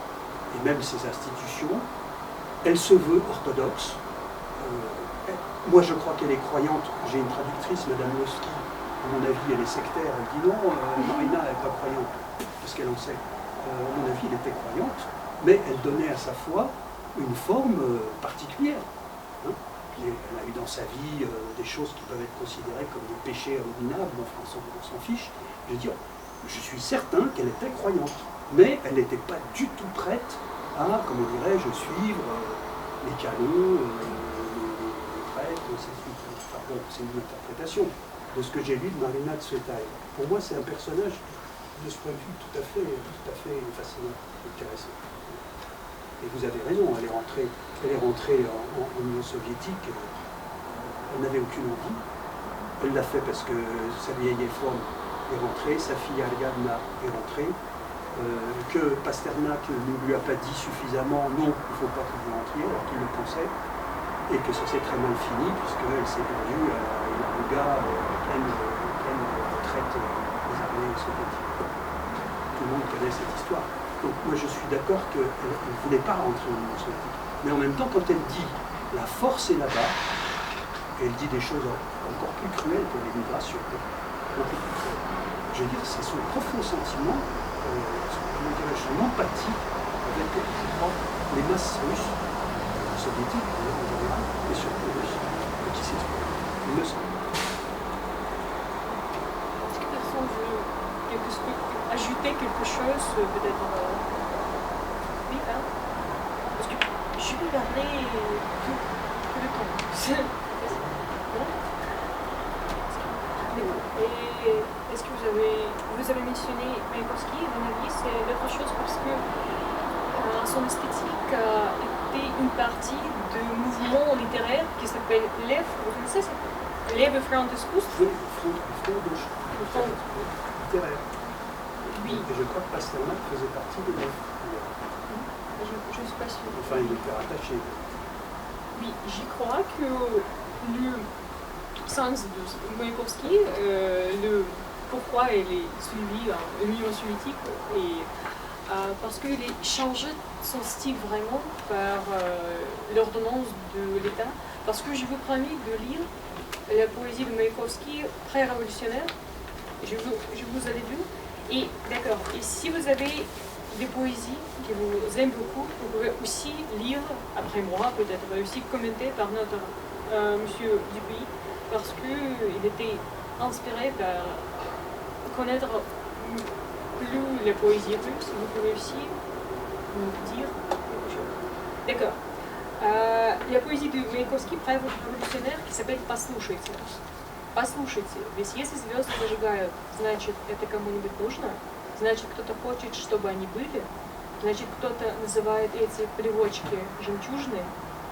Speaker 2: et même ses institutions. Elle se veut orthodoxe. Moi, je crois qu'elle est croyante. J'ai une traductrice, Madame Losky, à mon avis, elle est sectaire. Elle dit non, Marina n'est pas croyante, parce qu'elle en sait. À mon avis, elle était croyante, mais elle donnait à sa foi une forme particulière. Hein. Elle a eu dans sa vie des choses qui peuvent être considérées comme des péchés abominables, enfin, on s'en fiche. Je veux dire, je suis certain qu'elle était croyante, mais elle n'était pas du tout prête à, comment dirais-je, suivre les canons, les prêtres, etc. Enfin bon, c'est une interprétation de ce que j'ai lu de Marina Tsvetaeva. Pour moi, c'est un personnage de ce point de vue tout à fait fascinant, intéressant. Et vous avez raison, elle est rentrée en Union soviétique, elle n'avait aucune envie. Elle l'a fait parce que sa vieille femme est rentrée, sa fille Ariadna est rentrée, que Pasternak ne lui a pas dit suffisamment non, il ne faut pas que vous rentriez, alors qu'il le pensait, et que ça s'est très mal fini, puisqu'elle s'est perdue à Ilaruga, pleine retraite des armées soviétiques. Tout le monde connaît cette histoire. Donc moi je suis d'accord qu'elle ne voulait pas rentrer en Union soviétique. Mais en même temps, quand elle dit la force est là-bas, elle dit des choses encore plus cruelles que l'immigration. Beaucoup plus cruelles. Je veux dire, c'est son profond sentiment, son empathie avec les masses russes, soviétiques en général, et surtout russes, qui s'expriment. Il me semble.
Speaker 1: Est-ce que personne veut ajouter quelque chose, peut-être oui, hein? Parce que je vais garder tout le temps. Et est-ce que vous avez mentionné Mayakovsky, à mon avis, c'est l'autre chose parce que son esthétique était une partie du mouvement littéraire qui s'appelle Lev, vous connaissez ça? Lev et Front d'Iscustre.
Speaker 2: Front littéraire.
Speaker 1: Oui.
Speaker 2: Et je crois que Pasternak faisait partie de Lev.
Speaker 1: Je ne suis pas sûre.
Speaker 2: Enfin, il était rattaché.
Speaker 1: Oui, j'y crois que le sens de Mayakovsky, pourquoi elle est suivie en Union soviétique, et parce qu'il a changé son style vraiment par l'ordonnance de l'État. Parce que je vous promis de lire la poésie de Mayakovsky pré-révolutionnaire. Je vous ai lu. Et d'accord, et si vous avez des poésies que vous aimez beaucoup, vous pouvez aussi lire, après moi peut-être, aussi commenter par notre monsieur Dupuis, parce qu'il était inspiré par connaître plus la poésie russe. Vous pouvez aussi nous dire quelque chose. D'accord. La poésie de Mayakovsky прэ-révolutionnaire qui s'appelle «Послушайте». Послушайте, ведь если звезды зажигают, значит, это кому-нибудь нужно, значит, кто-то хочет, чтобы они были, значит, кто-то называет эти плевочки жемчужные,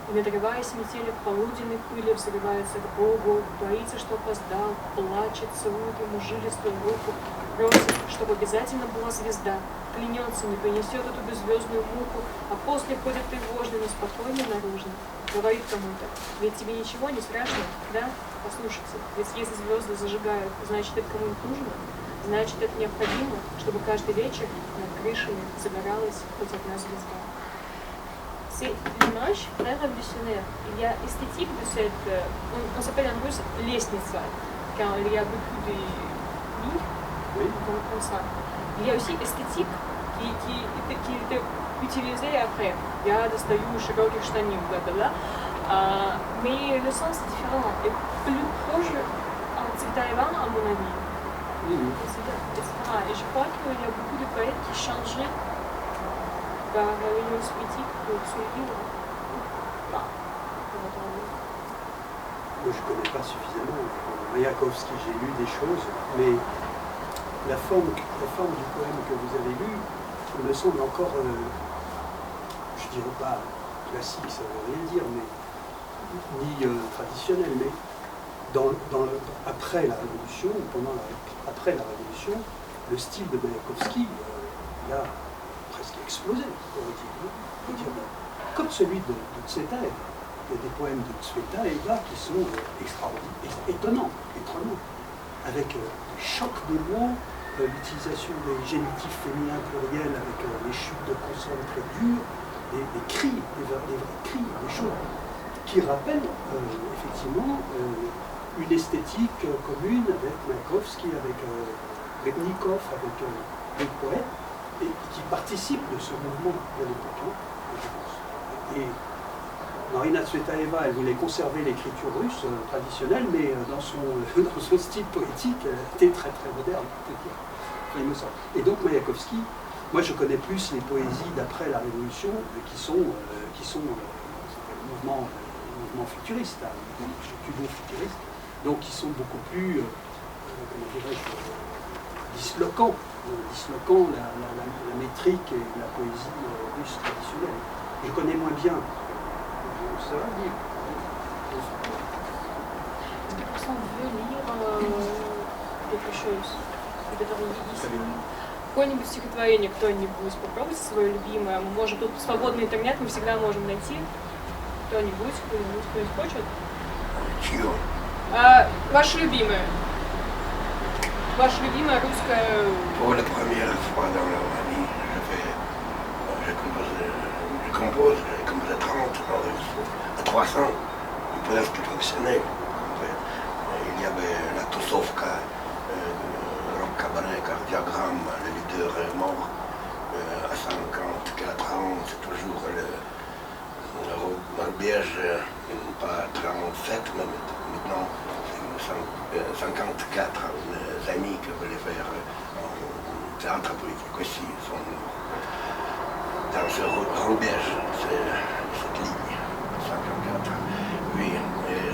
Speaker 1: и, надрываясь метели в полуденной пыли, взрывается к Богу, боится, что опоздал, плачет, целует ему жилистую руку, просит, чтобы обязательно была звезда, клянется, не принесет эту беззвездную муку, а после ходит тревожно, но спокойно наружно. Говорит кому-то, ведь тебе ничего не страшно, да? Послушайте, ведь если звезды зажигают, значит, это кому-нибудь нужно, значит, это необходимо, чтобы каждый вечер над крышами загоралась хоть одна звезда. C'est l'image pré-révolutionnaire. Il y a esthétique de cette... On s'appelle en russe лестница, quand il y a beaucoup de lits, comme ça. Il y a aussi esthétique qui était utilisée après. Я достаю широких штанин, бла-бла-бла. Mais le sens est différent et plus proche en Tsvetaeva, à mon avis. Et je crois qu'il y a beaucoup de poètes qui changeaient par l'Union soviétique pour ce livre.
Speaker 2: Moi, je ne connais pas suffisamment Mayakovsky, j'ai lu des choses, mais la forme du poème que vous avez lu me semble encore, je ne dirais pas classique, ça ne veut rien dire, mais ni traditionnel, mais après la Révolution, après la Révolution, le style de Mayakovsky, il a presque explosé, on peut dire, comme celui de Tsvetaeva. Il y a des poèmes de Tsvetaeva qui sont extraordinaires, étonnants, avec des chocs de mots, l'utilisation des génitifs féminins pluriels avec les chutes de consonnes très dures, des cris, des vrais cris, des choses qui rappellent effectivement une esthétique commune avec Mayakovsky, avec Rebnikov, avec les poètes, et qui participent de ce mouvement de l'époque, je pense. Et Marina Tsvetaeva, elle voulait conserver l'écriture russe traditionnelle, mais dans son style poétique, elle était très très moderne, il me semble. Et donc Mayakovsky, moi je connais plus les poésies d'après la Révolution, qui sont le mouvement futuriste, futuriste, donc qui sont beaucoup plus, comment dirais-je, disloquants la métrique et la poésie russe traditionnelle. Je connais moins bien. Ça va dire.
Speaker 1: Personne veut lire quelque chose. Какое-нибудь стихотворение кто-нибудь, попробуйте свое любимое. Мы можем, тут свободный интернет, мы всегда можем найти кто-нибудь хочет.
Speaker 3: Чье?
Speaker 1: Ваше любимое. Ваше любимое русское...
Speaker 3: Pour la première fois dans ma vie, je vais je compose 30 en russe, à 300, presque professionnels. Il y avait la Tussovka, rock cabaret, cardiogramme, le leader est mort à 54 ans, c'est toujours le Rubège, pas 37, mais maintenant 54 amis qui voulaient faire en théâtre politique aussi sont dans ce Rubège, cette ligne 54. Oui,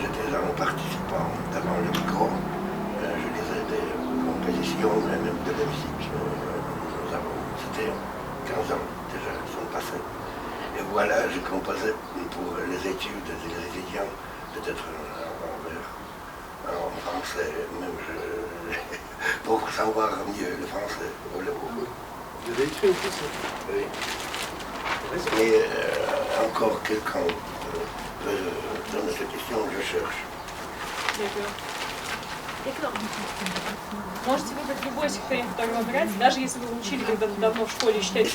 Speaker 3: j'étais un participant devant le micro, je lisais des compositions, même de la musique. C'était 15 ans déjà qui sont passés. Et voilà, j'ai composé pour les études des étudiants, peut-être en français, même pour savoir mieux le français.
Speaker 2: Vous avez écrit en français?
Speaker 3: Oui. Mais encore quelqu'un peut donner cette question, je cherche.
Speaker 1: D'accord. Можете выбрать любое стихотворение, которое вам нравится, даже если вы учили когда-то давно в школе читать.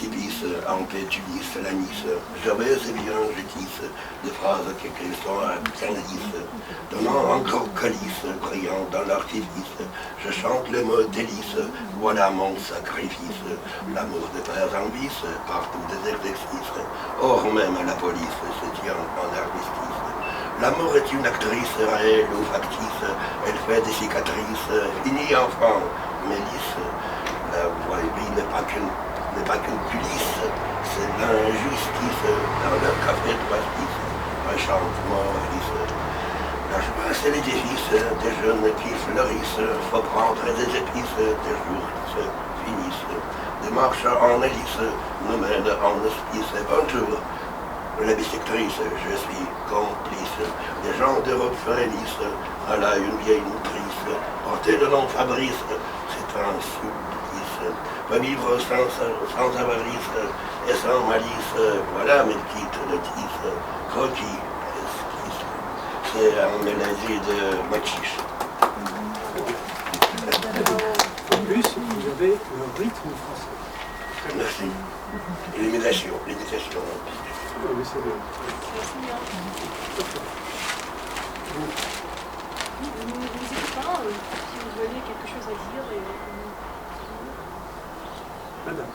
Speaker 3: En paix, tu lis la Nice. J'avais et bien, je tisse des phrases qui sont à canalice. Donnant un grand calice, brillant dans l'artifice, je chante le mot délice. Voilà mon sacrifice. L'amour des pères en vice, partout des exercices. Or même la police se tient en armistice. L'amour est une actrice réelle ou factice, elle fait des cicatrices, finie enfant, mais lisse. La vie n'est pas qu'une culisse, c'est l'injustice dans le café de pastis, un chantement lisse. La joie c'est l'édifice des jeunes qui fleurissent, faut prendre des épices, des jours qui se finissent. Des marches en hélice nous mènent en hospice. Bonjour. La bisectrice, je suis complice. Des gens d'Europe frémissent, voilà une vieille nutrice. Porter le nom Fabrice, c'est un supplice. Revivre sans avarice et sans malice, voilà mes petites notices. Croquis, esquisse. C'est un mélange de machiche.
Speaker 2: En plus, vous avez le rythme français.
Speaker 3: Merci. Et l'imitation.
Speaker 2: Oui, mais c'est bien.
Speaker 1: N'hésitez pas, si vous avez quelque chose à dire.
Speaker 2: Madame.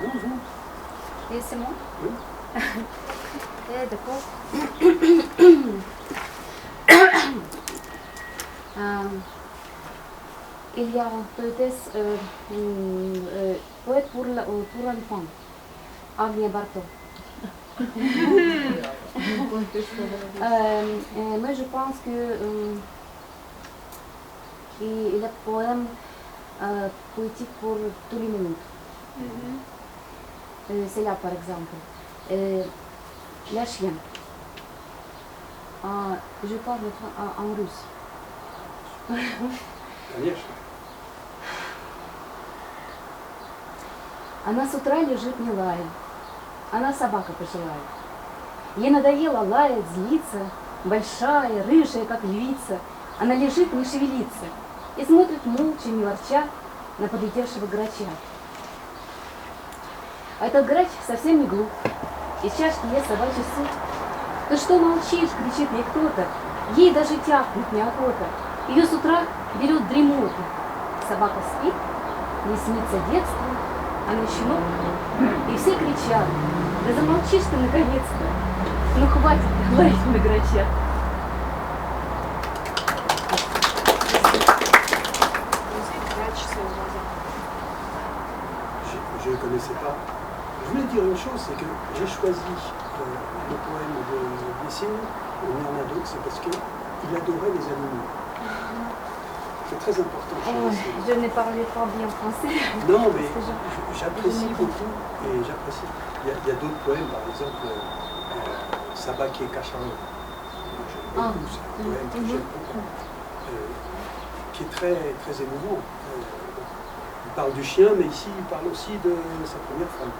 Speaker 2: Non.
Speaker 7: Et c'est moi?
Speaker 2: Oui.
Speaker 7: D'accord. Il y a une poétesse, poète pour l'enfant, Agnia Barto. Moi je pense que il y a un poème poétique pour tous les minutes. C'est là par exemple. La chienne. Je parle en russe.
Speaker 2: Конечно.
Speaker 7: Она с утра лежит не лает, она собака пожилая. Ей надоело лаять, злиться, большая, рыжая, как львица. Она лежит, не шевелится, и смотрит молча, не ворча, на подлетевшего грача. А этот грач совсем не глуп, из чашки ест собачий суп. «Ты что молчишь?» — кричит ей кто-то, ей даже тяпнуть неохота. Ее с утра берет дремота. Собака спит, не снится детство, она щенок, и все кричат: «Да замолчишь ты наконец-то! Ну хватит лаять на грача!»
Speaker 2: Je ne connaissais pas. Je voulais dire une chose, c'est que j'ai choisi le poème de Lessing, il y en a d'autres, c'est parce qu'il adorait les animaux. C'est très important chez Lessing.
Speaker 7: Je ne parlais pas bien français.
Speaker 2: Non, mais j'apprécie beaucoup, et j'apprécie. Il y a d'autres poèmes, par exemple, Sabaki et Cacharot. J'aime beaucoup, c'est un poème que j'aime beaucoup, qui est très, très émouvant. Il parle du chien, mais ici il parle aussi de sa première femme.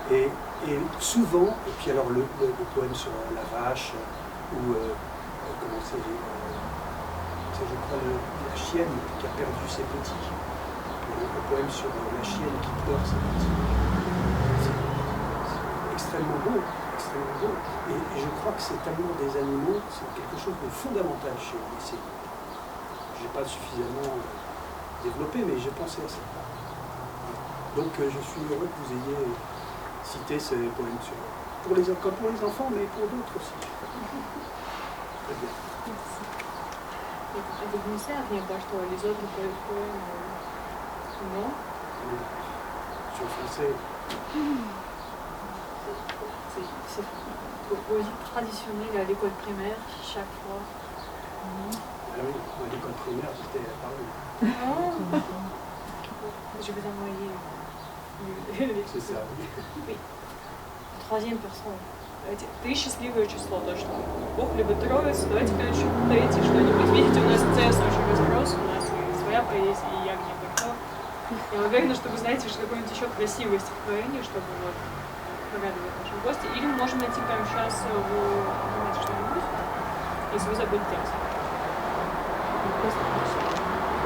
Speaker 2: Et souvent, et puis alors le poème sur la vache, ou comment c'est, c'est je crois la chienne qui a perdu ses petits. Un poème sur la chienne qui pleure ses petits. C'est extrêmement beau, extrêmement beau. Et je crois que cet amour des animaux, c'est quelque chose de fondamental chez les. Je n'ai pas suffisamment développé, mais j'ai pensé à ça. Donc je suis heureux que vous ayez cité ce poème pour les enfants, mais pour d'autres aussi. Très bien.
Speaker 1: Vous connaissez rien pas что les autres poèmes non?
Speaker 2: Sur le français.
Speaker 1: C'est poésie traditionnelle à l'école primaire, chaque fois.
Speaker 2: Ah oui, à l'école primaire, j'étais à Paris.
Speaker 1: Je vais t'envoyer.
Speaker 2: C'est ça, oui.
Speaker 1: Troisième personne. Ты счастливое число, точно. Бог любит троицу. Давайте еще дайте что-нибудь. Видите, у нас CS очень разрос, у нас и своя поэзия, и я где-то кто. Я уверена, что вы знаете какое-нибудь еще красивое стихотворение, чтобы вот порадовать наших гостей. Или мы можем найти прямо сейчас что-нибудь, если вы забыли текст.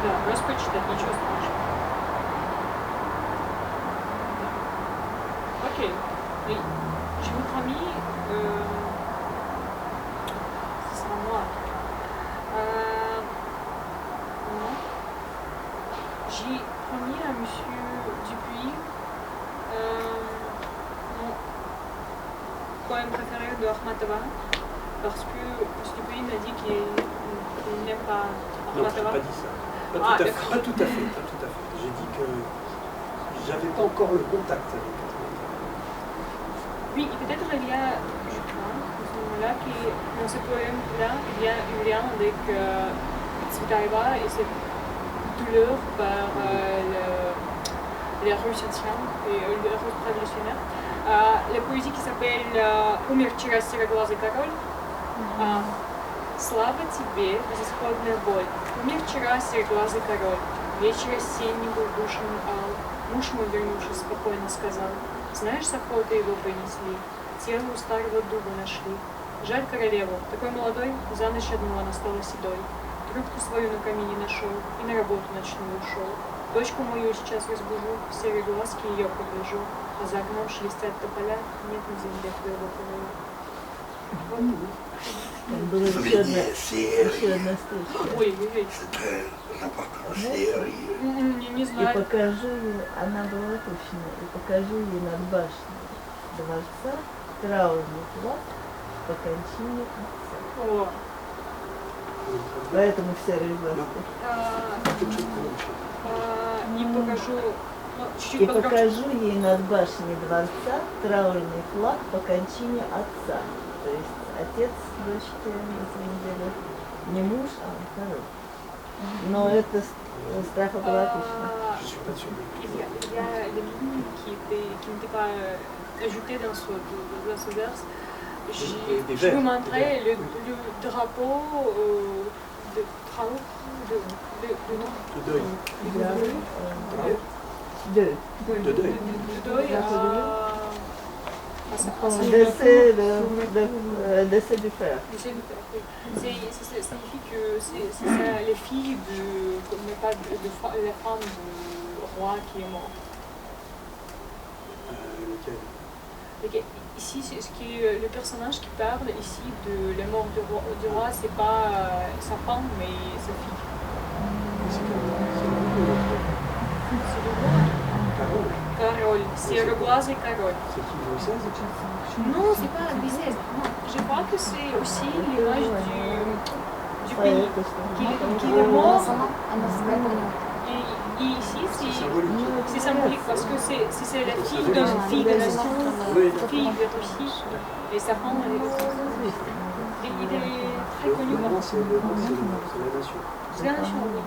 Speaker 1: Да, просто почитать, ничего страшного. Ok. Oui. J'ai promis, ce sera moi. Non. J'ai promis à monsieur Dupuis mon poème préféré de Akhmatova, parce que monsieur Dupuis m'a dit qu'il n'aime pas
Speaker 2: Non, je
Speaker 1: Akhmatova.
Speaker 2: n'ai pas dit ça. Pas tout à fait. J'ai dit que j'avais pas encore le contact avec elle.
Speaker 1: Oui, et peut-être il y a, je crois, à ce moment-là, que dans ce poème-là, il y a un lien avec Tsvetaeva et cette douleur par les Russes et les Russes révolutionnaires. La poésie qui s'appelle «Умер вчера сероглазый король». Слава тебе, безысходная боль. Умер вчера сероглазый король. Вечер осенний был душный ал. Муж мой, вернувшись, спокойно сказал: знаешь, с охоты его принесли, тело у старого дуба нашли. Жаль королеву, такой молодой, за ночь одну она стала седой. Трубку свою на камине нашел и на работу ночную ушел. Дочку мою сейчас разбужу, в серые глазки ее пригляжу, а за окном шелестят тополя, нет на земле твоего короля.
Speaker 3: Vous avez dit série.
Speaker 1: Ой, вы видите.
Speaker 3: C'est très important, série.
Speaker 1: Не
Speaker 8: И
Speaker 1: знаю.
Speaker 8: покажи ей, она была точно, и покажи ей над башней дворца траурный флаг по кончине отца.
Speaker 1: О,
Speaker 8: Поэтому в серые глазки.
Speaker 1: не покажу, ну,
Speaker 8: И
Speaker 1: чуть-чуть подробнее.
Speaker 8: покажи ей над башней дворца траурный флаг по кончине отца. То есть отец дочки, на самом деле, не муж, а король. Но это Страфа была точно.
Speaker 2: Je suis pas sûr.
Speaker 1: Il y a des lignes qui n'étaient pas ajoutées dans ce verse. Je vous montrerai le drapeau de trauer,
Speaker 2: De deuil.
Speaker 8: Deux.
Speaker 2: De deuil.
Speaker 8: Décès du frère.
Speaker 1: Ça signifie que c'est les filles mais pas de la femme du roi qui est mort.
Speaker 2: Lequel?
Speaker 1: Donc, ici, le personnage qui parle ici de la mort du roi, c'est pas sa femme, mais sa fille.
Speaker 2: C'est
Speaker 1: C'est le roi.
Speaker 2: Carole.
Speaker 1: Король, сероглазый король.
Speaker 2: C'est qui, Louis XVI?
Speaker 1: Non, c'est pas Louis XVI. Non, je crois que c'est aussi l'image du pays qui est mort. Et ici, c'est symbolique parce que c'est la fille d'une fille de la fille de Russie et sa femme elle est. Il est très connu
Speaker 2: Le
Speaker 1: par
Speaker 2: roman, c'est la nation.
Speaker 1: c'est la nation, oui.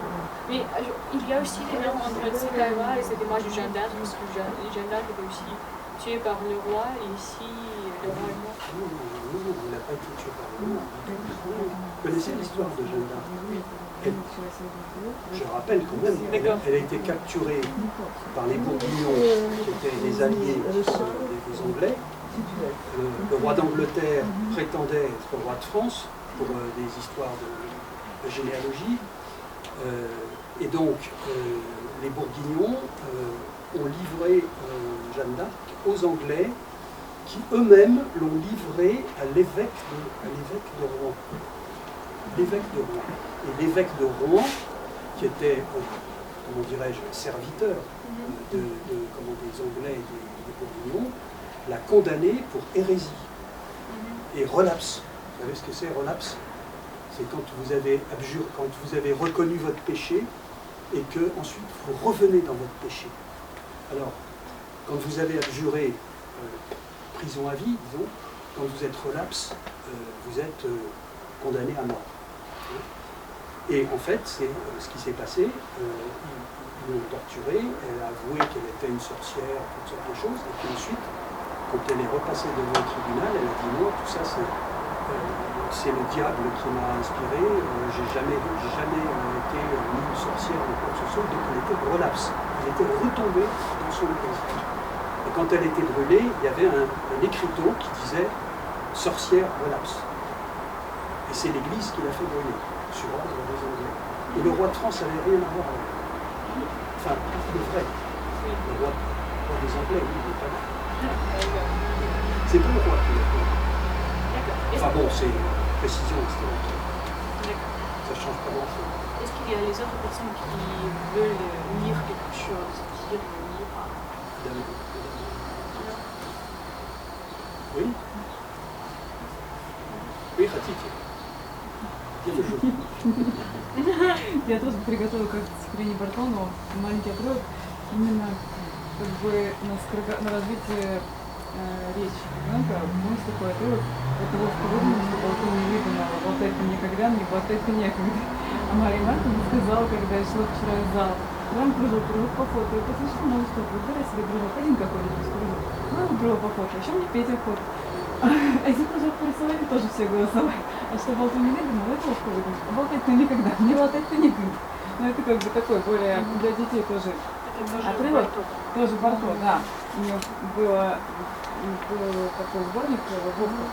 Speaker 1: Mais il y a aussi des liens entre Tsvetaeva et cette image du Jeanne d'Arc, parce que Jeanne d'Arc était aussi tuée par le roi, et ici, le roi est mort.
Speaker 2: Non, il n'a pas été tué par le roi. Vous connaissez l'histoire de Jeanne d'Arc? Je rappelle quand même, elle a été capturée par les Bourguignons, qui étaient les alliés des Anglais. Le roi d'Angleterre prétendait être roi de France pour des histoires la généalogie. Et donc, les Bourguignons ont livré Jeanne d'Arc aux Anglais qui eux-mêmes l'ont livré à l'évêque de Rouen. L'évêque de Rouen. Et l'évêque de Rouen, qui était, comment dirais-je, serviteur des Anglais et des Bourguignons, l'a condamné pour hérésie et relapse. Vous savez ce que c'est, relapse? C'est quand vous avez abjuré, quand vous avez reconnu votre péché et que ensuite vous revenez dans votre péché. Alors, quand vous avez abjuré prison à vie, disons, quand vous êtes relapse, vous êtes condamné à mort. Et en fait, c'est ce qui s'est passé. Ils l'ont torturée, elle a avoué qu'elle était une sorcière, toutes sortes de choses, et puis ensuite, quand elle est repassée devant le tribunal, elle a dit non, tout ça c'est le diable qui m'a inspiré, j'ai jamais été ni une sorcière ni quoi que ce soit, donc elle était relapse, elle était retombée dans son héritage. Et quand elle était brûlée, il y avait un écriteau qui disait sorcière relapse. Et c'est l'Église qui l'a fait brûler, sur ordre des Anglais. Et le roi de France n'avait rien à voir avec elle. Enfin, le vrai. Le roi des Anglais, oui, il n'est pas là. C'est pas le roi qui l'a fait. Enfin bon, c'est une précision historique. Ça change pas grand-chose.
Speaker 1: Est-ce qu'il y a les autres personnes qui veulent lire quelque chose, dire le livre?
Speaker 2: Oui. Oui, хотите. Я держу.
Speaker 9: Я тоже приготовила как Северине Бартону маленький отрывок именно как бы на развитие речи ребенка. Будет такой отрывок от того, что выдумал, что болтун не выдумала, болтать никогда, не болтать некогда. А Мария Марковна сказала, когда я шла вчера из зала, вам кружок по фото, я послушала, ну что, выбирай себе кружок, один какой-нибудь без кружок. Ну, выбрала по фото, еще мне Петя фото. А если кружок порисовали, тоже все голосовали. А что болтун не выдумал, это Ошка выдумал. А болтать-то никогда, не болтать-то некогда. Но это как бы такой более для детей тоже отрывок. Тоже Барто, да. У нее был такой сборник Вовка.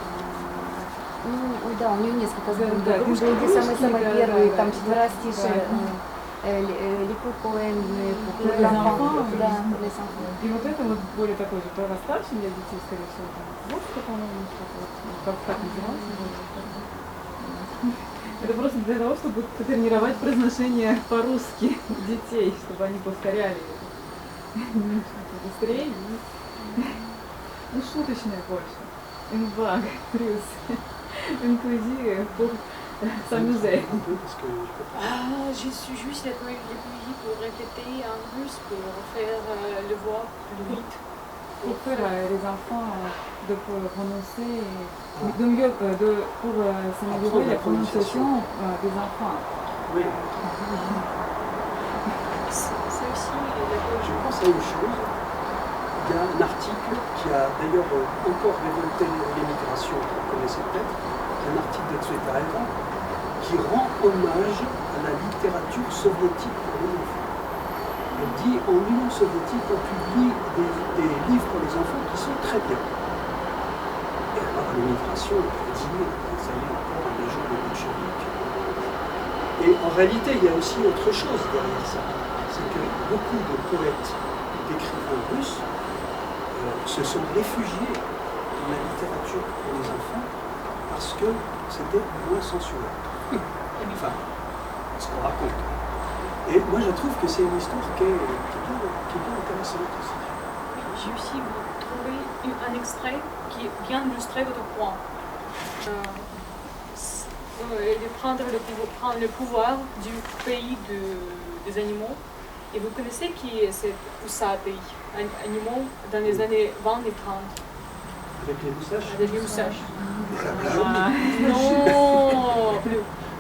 Speaker 7: Ну, да, у нее несколько сборников.
Speaker 9: Да,
Speaker 7: Где самый первый, там четверостишие.
Speaker 9: Да.
Speaker 7: Les poèmes,
Speaker 9: pour les enfants,
Speaker 7: да, pour les enfants.
Speaker 9: И вот это вот более такой же старший для детей, скорее всего, там, Вовка, по-моему, как назывался. Это просто для того, чтобы потренировать произношение по-русски детей, чтобы они повторяли быстрее. Ну, шуточное больше. Une blague, plus. Une poésie pour s'amuser.
Speaker 1: Ah, je suis juste les poésies pour répéter en russe, pour faire le voix plus vite.
Speaker 9: Pour faire les enfants de prononcer, de mieux, pour s'améliorer la prononciation des enfants.
Speaker 2: Oui.
Speaker 1: C'est aussi
Speaker 2: Je pense à une chose. Il y a un article qui a d'ailleurs encore révolté l'émigration, vous connaissez peut-être, un article de Tsvetaeva qui rend hommage à la littérature soviétique pour les enfants. Elle dit en Union soviétique, on publie des livres pour les enfants qui sont très bien. Et alors l'émigration, elle dit, ça y est encore un légion de bolcheviques. Et en réalité, il y a aussi autre chose derrière ça. C'est que beaucoup de poètes, d'écrivains russes, se sont réfugiés dans la littérature pour les enfants parce que c'était moins censuré. Enfin, ce qu'on raconte. Et moi, je trouve que c'est une histoire qui est bien intéressante aussi.
Speaker 1: J'ai aussi trouvé un extrait qui vient illustrer votre point. De prendre le pouvoir du pays des animaux. Et vous connaissez qui est cette poussatée, animaux dans les années 20 et 30?
Speaker 2: Avec les moustaches?
Speaker 1: Avec les moustaches.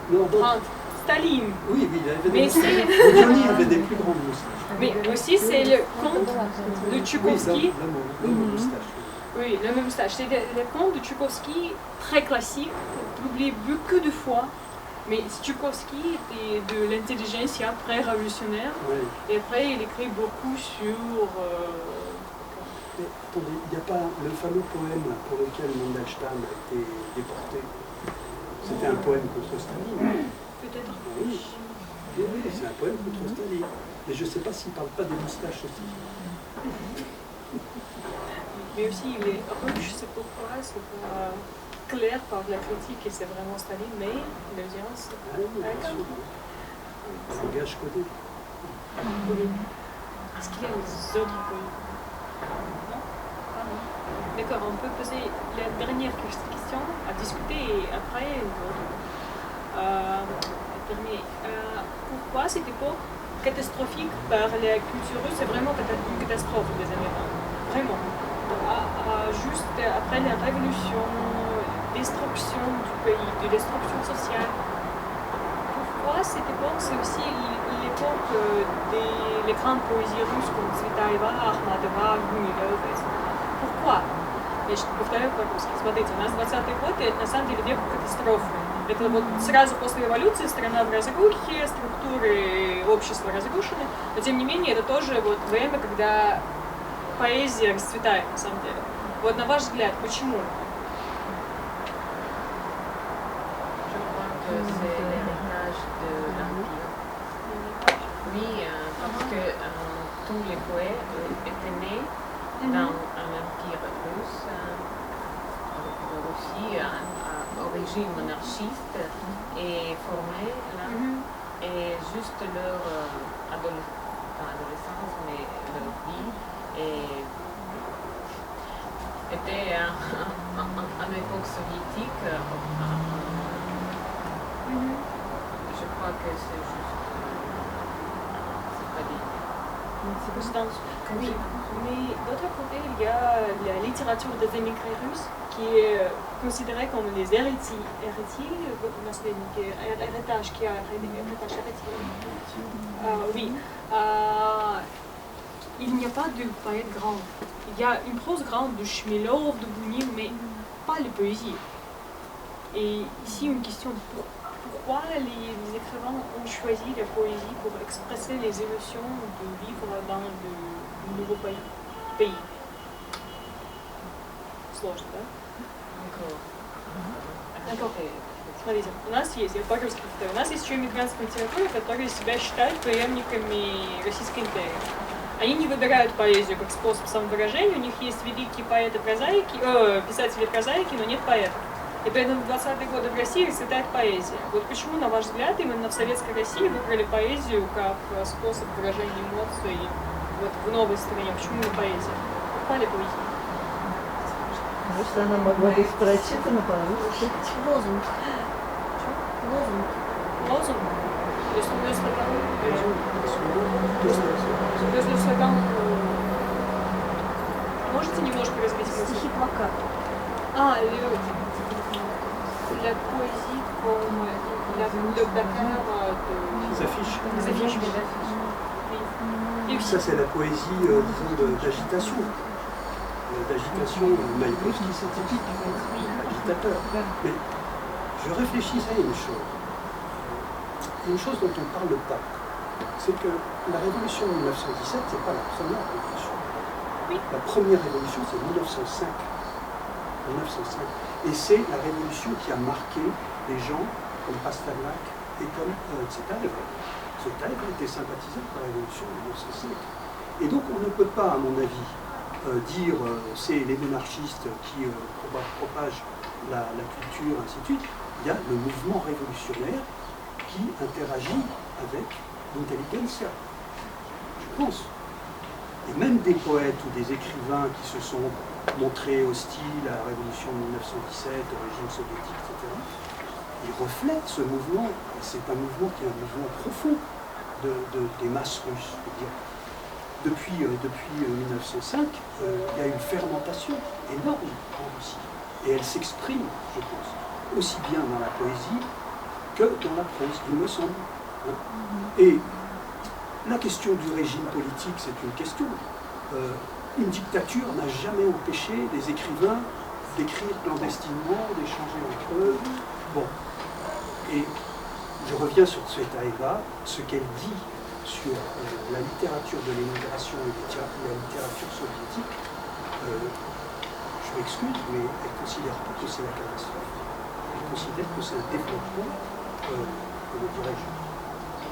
Speaker 1: Non,
Speaker 2: non,
Speaker 1: 30. Staline.
Speaker 2: Oui, il avait des
Speaker 1: Mais
Speaker 2: moustaches. Johnny avait des plus grandes moustaches.
Speaker 1: Mais aussi, c'est le conte de Tchaïkovski.
Speaker 2: L'homme moustache.
Speaker 1: Oui, le même moustache. C'est le conte de Tchaïkovski, très classique, publié beaucoup de fois. Mais Tchaïkovski était de l'intelligentsia pré-révolutionnaire. Oui. Et après, il écrit beaucoup sur...
Speaker 2: Mais attendez, il n'y a pas le fameux poème pour lequel Mandelstam a été déporté. C'était un poème contre Staline.
Speaker 1: Peut-être.
Speaker 2: Oui, c'est un poème contre Staline. Mais je ne sais pas s'il ne parle pas des moustaches aussi.
Speaker 1: Mais aussi, il est russe, c'est pourquoi c'est pas clair par la critique et c'est vraiment Staline, mais l'audience,
Speaker 2: Ah oui, bien sûr. Langage codé.
Speaker 1: oui. Est-ce qu'il y a les autres pays? Non? Ah non. D'accord, on peut poser la dernière question à discuter et après une autre. Pourquoi cette époque catastrophique par la culture russe, c'est vraiment une catastrophe des années 20? Vraiment. Juste après la révolution, destruction du pays, de destruction sociale. Pourquoi cette époque, c'est aussi l'époque des grandes poésies russes comme Цветаева, Ахматова, Гумилев. Pourquoi? Я повторяю по-русски. Смотрите, у нас 20-й год, и это на самом деле век катастрофы. Это вот сразу после революции страна в разрухе, структуры общества разрушены, но тем не менее это тоже вот время, когда поэзия расцветает на самом деле. Вот на ваш взгляд, почему?
Speaker 6: Je crois que c'est l'héritage de l'Empire. Oui, parce que tous les poètes étaient nés dans un empire russe, aussi à origine monarchiste, et formés là, et juste leur adolescence, mais leur vie était en époque soviétique. Je crois que c'est juste. C'est pas dit.
Speaker 1: Oui, mais d'autre côté, il y a la littérature des émigrés russes qui est considérée comme les héritiers, héritage qui a héritage héritier. Oui, il n'y a pas de poète grand. Il y a une prose grande de Chmilov, de Bounin, mais pas les poésies. Et ici, une question, pourquoi les écrivains ont choisi la poésie pour expresser les émotions de vivre dans le nouveau pays? Сложно, да? Encore. Смотрите, у нас есть, я по-русски повторю, у нас есть еще иммигрантская литература, которые себя считают преемниками Российской империи. Они не выбирают поэзию как способ самовыражения, у них есть великие поэты-прозаики, писатели-прозаики, но нет поэтов. И поэтому в 20-е годы в России расцветает поэзия. Вот почему, на ваш взгляд, именно в Советской России выбрали поэзию как способ выражения эмоций вот в новой стране? Почему именно поэзия? Попали поэзия?
Speaker 8: Потому что она могла быть прочитана по-русски.
Speaker 7: Лозунг. Лозунг.
Speaker 1: Лозунг? То есть le slogan. Можете немножко развить мысль?
Speaker 7: Стихи-плакат.
Speaker 1: La poésie comme le placard
Speaker 2: Les affiches.
Speaker 1: des affiches. Oui.
Speaker 2: Ça, c'est la poésie, disons, d'agitation. D'agitation, Maïkovski, c'est typique, agitateur. Mais je réfléchissais à une chose dont on ne parle pas. C'est que la révolution de 1917, c'est pas la première révolution.
Speaker 1: Oui.
Speaker 2: La première révolution, c'est 1905. 1905. Et c'est la révolution qui a marqué les gens comme Pasternak et comme Tsvetaev. Tsvetaev était sympathisant pour la révolution de 1905. Et donc on ne peut pas, à mon avis, dire c'est les monarchistes qui propagent la culture, ainsi de suite. Il y a le mouvement révolutionnaire qui interagit avec l'intelligentsia, je pense. Et même des poètes ou des écrivains qui se sont montrés hostiles à la révolution de 1917, au régime soviétique, etc., ils reflètent ce mouvement. Et c'est un mouvement qui est un mouvement profond des masses russes. Je veux dire. Depuis 1905, il y a une fermentation énorme en Russie. Et elle s'exprime, je pense, aussi bien dans la poésie que dans la prose, il me semble. Et la question du régime politique, c'est une question. Une dictature n'a jamais empêché les écrivains d'écrire clandestinement, d'échanger entre eux. Bon. Et je reviens sur Tsvetaeva, ce qu'elle dit sur la littérature de l'émigration et la littérature soviétique. Je m'excuse, mais elle ne considère pas que c'est la catastrophe. Elle considère que c'est un développement comment dirais-je,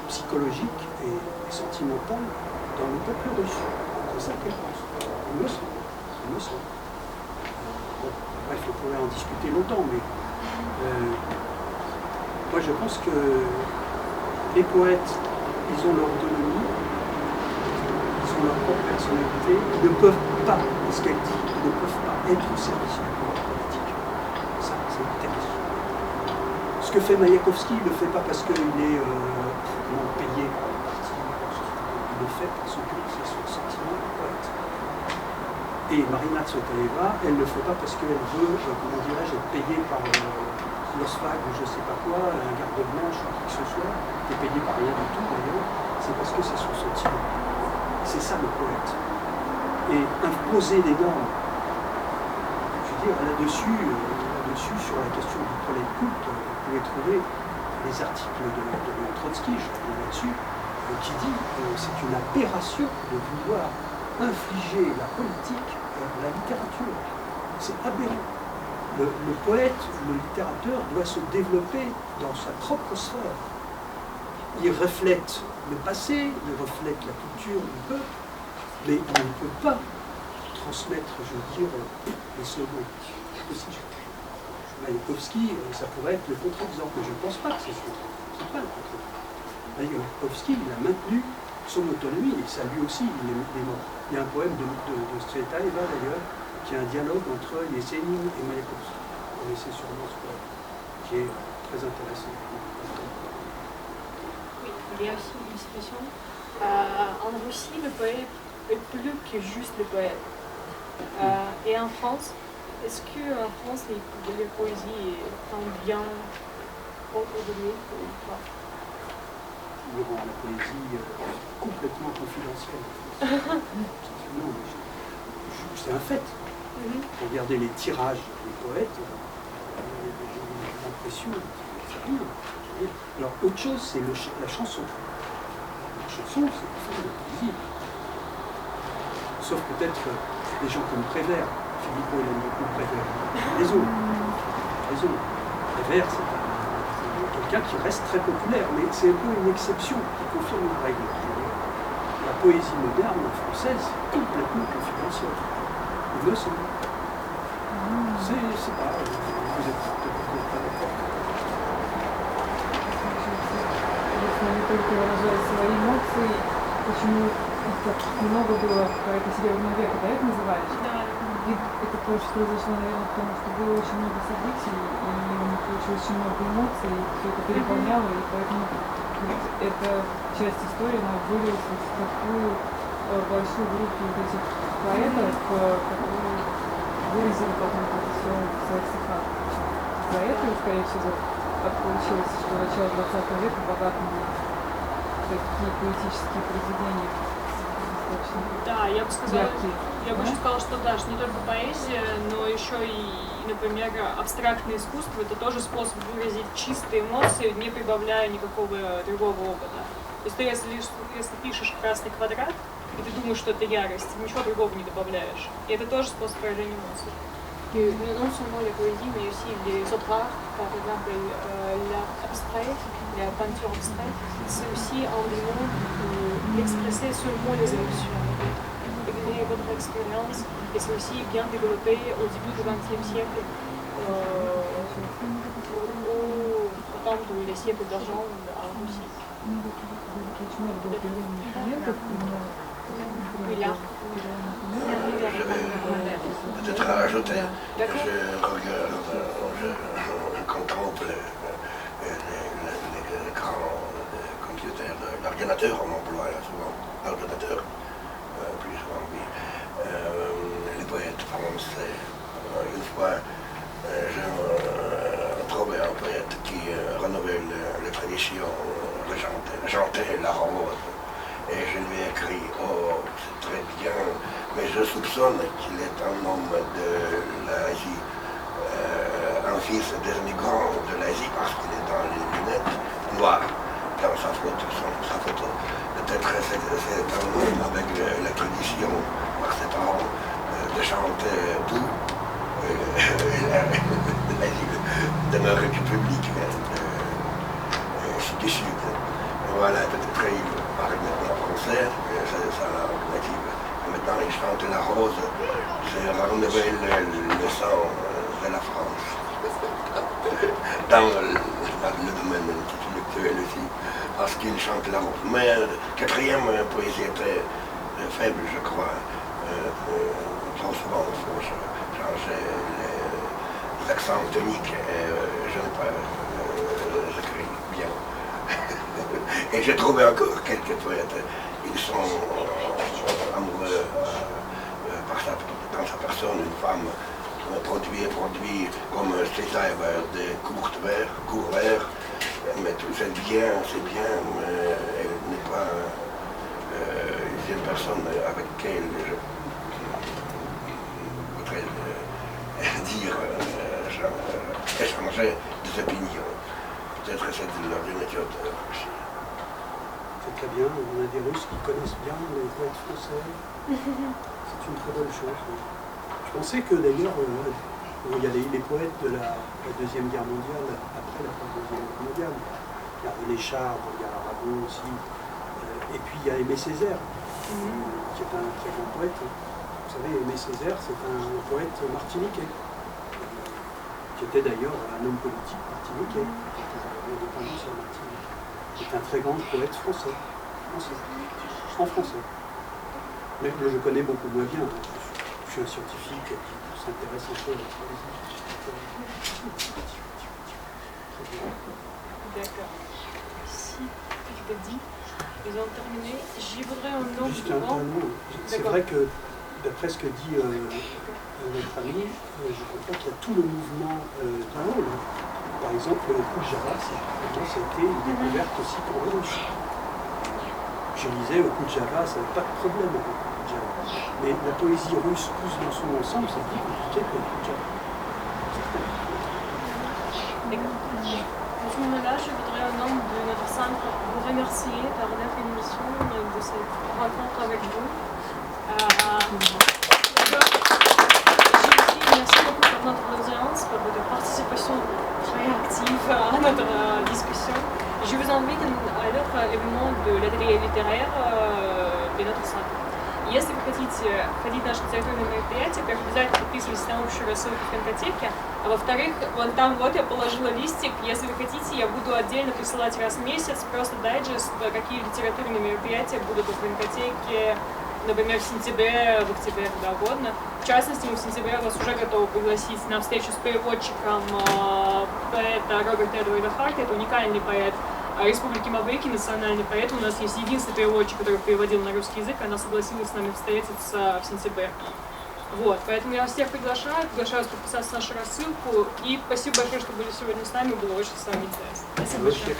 Speaker 2: psychologique et sentimentale dans le peuple russe. C'est ça qu'elle pense. Il me semble. Il me semble. Bon, bref, on pourrait en discuter longtemps, mais moi je pense que les poètes, ils ont leur autonomie, ils ont leur propre personnalité, ils ne peuvent pas, ce qu'elle dit, ils ne peuvent pas être au service du pouvoir politique. Ça, c'est intéressant. Ce que fait Maïakovsky, il ne le fait pas parce qu'il est payé par le parti, il le fait parce que c'est son sentiment de poète. Et Marina Tsvetaeva, elle ne le fait pas parce qu'elle veut, comment dirais-je, être payée par l'OSFAG ou je ne sais pas quoi, un garde blanche ou qui que ce soit, qui est payé par rien du tout d'ailleurs, c'est parce que c'est son sentiment. C'est ça le poète. Et imposer des normes, je veux dire, là-dessus, sur la question du prolet culte, vous pouvez trouver les articles de Trotsky, je reviens là-dessus, qui dit que c'est une aberration de vouloir infliger la politique à la littérature. C'est aberrant. Le poète, le littérateur doit se développer dans sa propre sphère. Il reflète le passé, il reflète la culture du peuple, mais il ne peut pas transmettre, je veux dire, les slogans. Maïakovsky, ça pourrait être le contre-exemple, mais je ne pense pas que c'est le contre-exemple. C'est pas le contre-exemple. Maïakovsky, il a maintenu son autonomie, et ça lui aussi, il est mort. Il y a un poème de Tsvetaeva d'ailleurs, qui est un dialogue entre Yesenin et Maïakovsky. Vous connaissez sûrement ce poème, qui est très intéressant.
Speaker 1: Oui, il y a aussi une citation. En Russie, le poète est plus que juste le poète. Et en France, est-ce qu'en France, les poésies sont bien aujourd'hui ou pas?
Speaker 2: Le rend la poésie complètement confidentielle. Non, c'est un fait. Regardez les tirages des poètes, j'ai l'impression que c'est rien. Alors, autre chose, c'est la chanson. La chanson, c'est une forme de poésie. Sauf peut-être des gens comme Prévert. Philippot, il aime beaucoup Prévert. Raison. Prévert, c'est quelqu'un qui reste très populaire, mais c'est un peu une exception qui confirme la règle. La poésie moderne française est complètement confidentielle. Il me semble. C'est pas. Vous êtes peut-être pas d'accord.
Speaker 9: Если они только выражают свои эмоции, почему их так много было по этой Серебряного века, да, это называли?
Speaker 1: Да.
Speaker 9: И это тоже произошло, наверное, потому что было очень много событий, и у них получилось очень много эмоций, и все это переполняло, и поэтому вот эта часть истории, она вылилась в такую большую группу вот этих поэтов, которые выразили потом это все в своих стихах. За это, скорее всего, так получилось, что начало 20 века богато на такие поэтические произведения.
Speaker 1: Да, я бы сказала,
Speaker 9: яркие,
Speaker 1: что да, что не только поэзия, но еще и, например, абстрактное искусство — это тоже способ выразить чистые эмоции, не прибавляя никакого другого опыта. То есть ты, если пишешь красный квадрат, и ты думаешь, что это ярость, ничего другого не добавляешь. И это тоже способ выражения эмоций. Que non seulement la poésie, mais aussi les autres arts, par exemple l'art abstrait, la peinture abstraite, c'est aussi un des mots d'expresser seulement les émotions. Et votre expérience, et c'est aussi bien développé au début du XXe siècle, autant que les siècles d'argent en Russie. Oui, là.
Speaker 3: Peut-être à ajouter, je contemple l'écran computer de l'ordinateur, on emploie souvent l'ordinateur, plus souvent, oui. Les poètes français, une fois, j'ai trouvé un poète qui renouvelle les traditions, de chanter la rose. Et je lui ai écrit, oh, c'est très bien, mais je soupçonne qu'il est un homme de l'Asie, un fils des migrants de l'Asie, parce qu'il est dans les lunettes noires, dans sa photo. Peut-être c'est un homme avec la tradition par ses parents de chanter tout. L'Asie demeure république. du Sud. Voilà, peut-être il parle maintenant français, c'est la relative. Maintenant, il chante La Rose, c'est la renouvelle le sang de la France. Dans le domaine intellectuel aussi, parce qu'il chante La Rose. Mais quatrième poésie était faible, je crois. Trop souvent, il faut changer les accents toniques et je n'ai pas écrit bien. Et j'ai trouvé encore quelques poètes. Ils sont amoureux dans sa personne, une femme produit comme Césaire de courts vers, mais tout c'est bien, mais elle n'est pas une personne avec laquelle je voudrais dire, échanger des opinions. Peut-être c'est de leur méthode aussi.
Speaker 2: C'est très bien, on a des Russes qui connaissent bien les poètes français. C'est une très bonne chose. Je pensais que d'ailleurs, il y a les poètes de la Deuxième Guerre mondiale, après la Deuxième Guerre mondiale. Il y a René Char, il y a Aragon aussi. Et puis il y a Aimé Césaire, qui est un très grand poète. Vous savez, Aimé Césaire, c'est un poète martiniquais, qui était d'ailleurs un homme politique martiniquais, qui était indépendant sur la Martinique. C'est un très grand poète français, en français. Mais je connais beaucoup moins bien. Je suis un scientifique qui s'intéresse un peu à la poésie.
Speaker 1: D'accord. Si tu l'as dit, ils ont terminé. J'y voudrais un nom.
Speaker 2: Juste un nom. C'est vrai que, d'après ce que dit notre ami, je comprends qu'il y a tout le mouvement du rôle. Par exemple, le coup de Java, ça a été une découverte aussi pour les Russes. Je disais, au coup de Java, ça n'a pas de problème avec le coup de Java. Mais la poésie russe plus dans son ensemble, c'est plus compliqué que le coup de Java.
Speaker 1: D'accord. À ce moment-là, je voudrais, au nom de notre centre, vous remercier d'avoir fait une émission de cette rencontre avec vous. Merci beaucoup pour notre audience, pour votre participation très active à notre discussion. Je vous invite à l'autre événement de l'atelier littéraire de notre centre. Если вы хотите ходить в наше литературное мероприятие, то обязательно подписывайтесь на общую рассылку в Контатеке. А во-вторых, вон там вот я положила листик. Если вы хотите, я буду отдельно присылать раз в месяц просто дайджест, какие литературные мероприятия будут в Контатеке, например, в сентябре, в октябре, когда угодно. В частности, мы в сентябре вас уже готовы пригласить на встречу с переводчиком поэта Роберта Эдварда Харта. Это уникальный поэт Республики Маврикий, национальный поэт. У нас есть единственный переводчик, который переводил на русский язык. Она согласилась с нами встретиться в сентябре. Вот, поэтому я вас всех приглашаю вас подписаться на нашу рассылку. И спасибо большое, что были сегодня с нами. Было очень с вами интересно. Спасибо большое.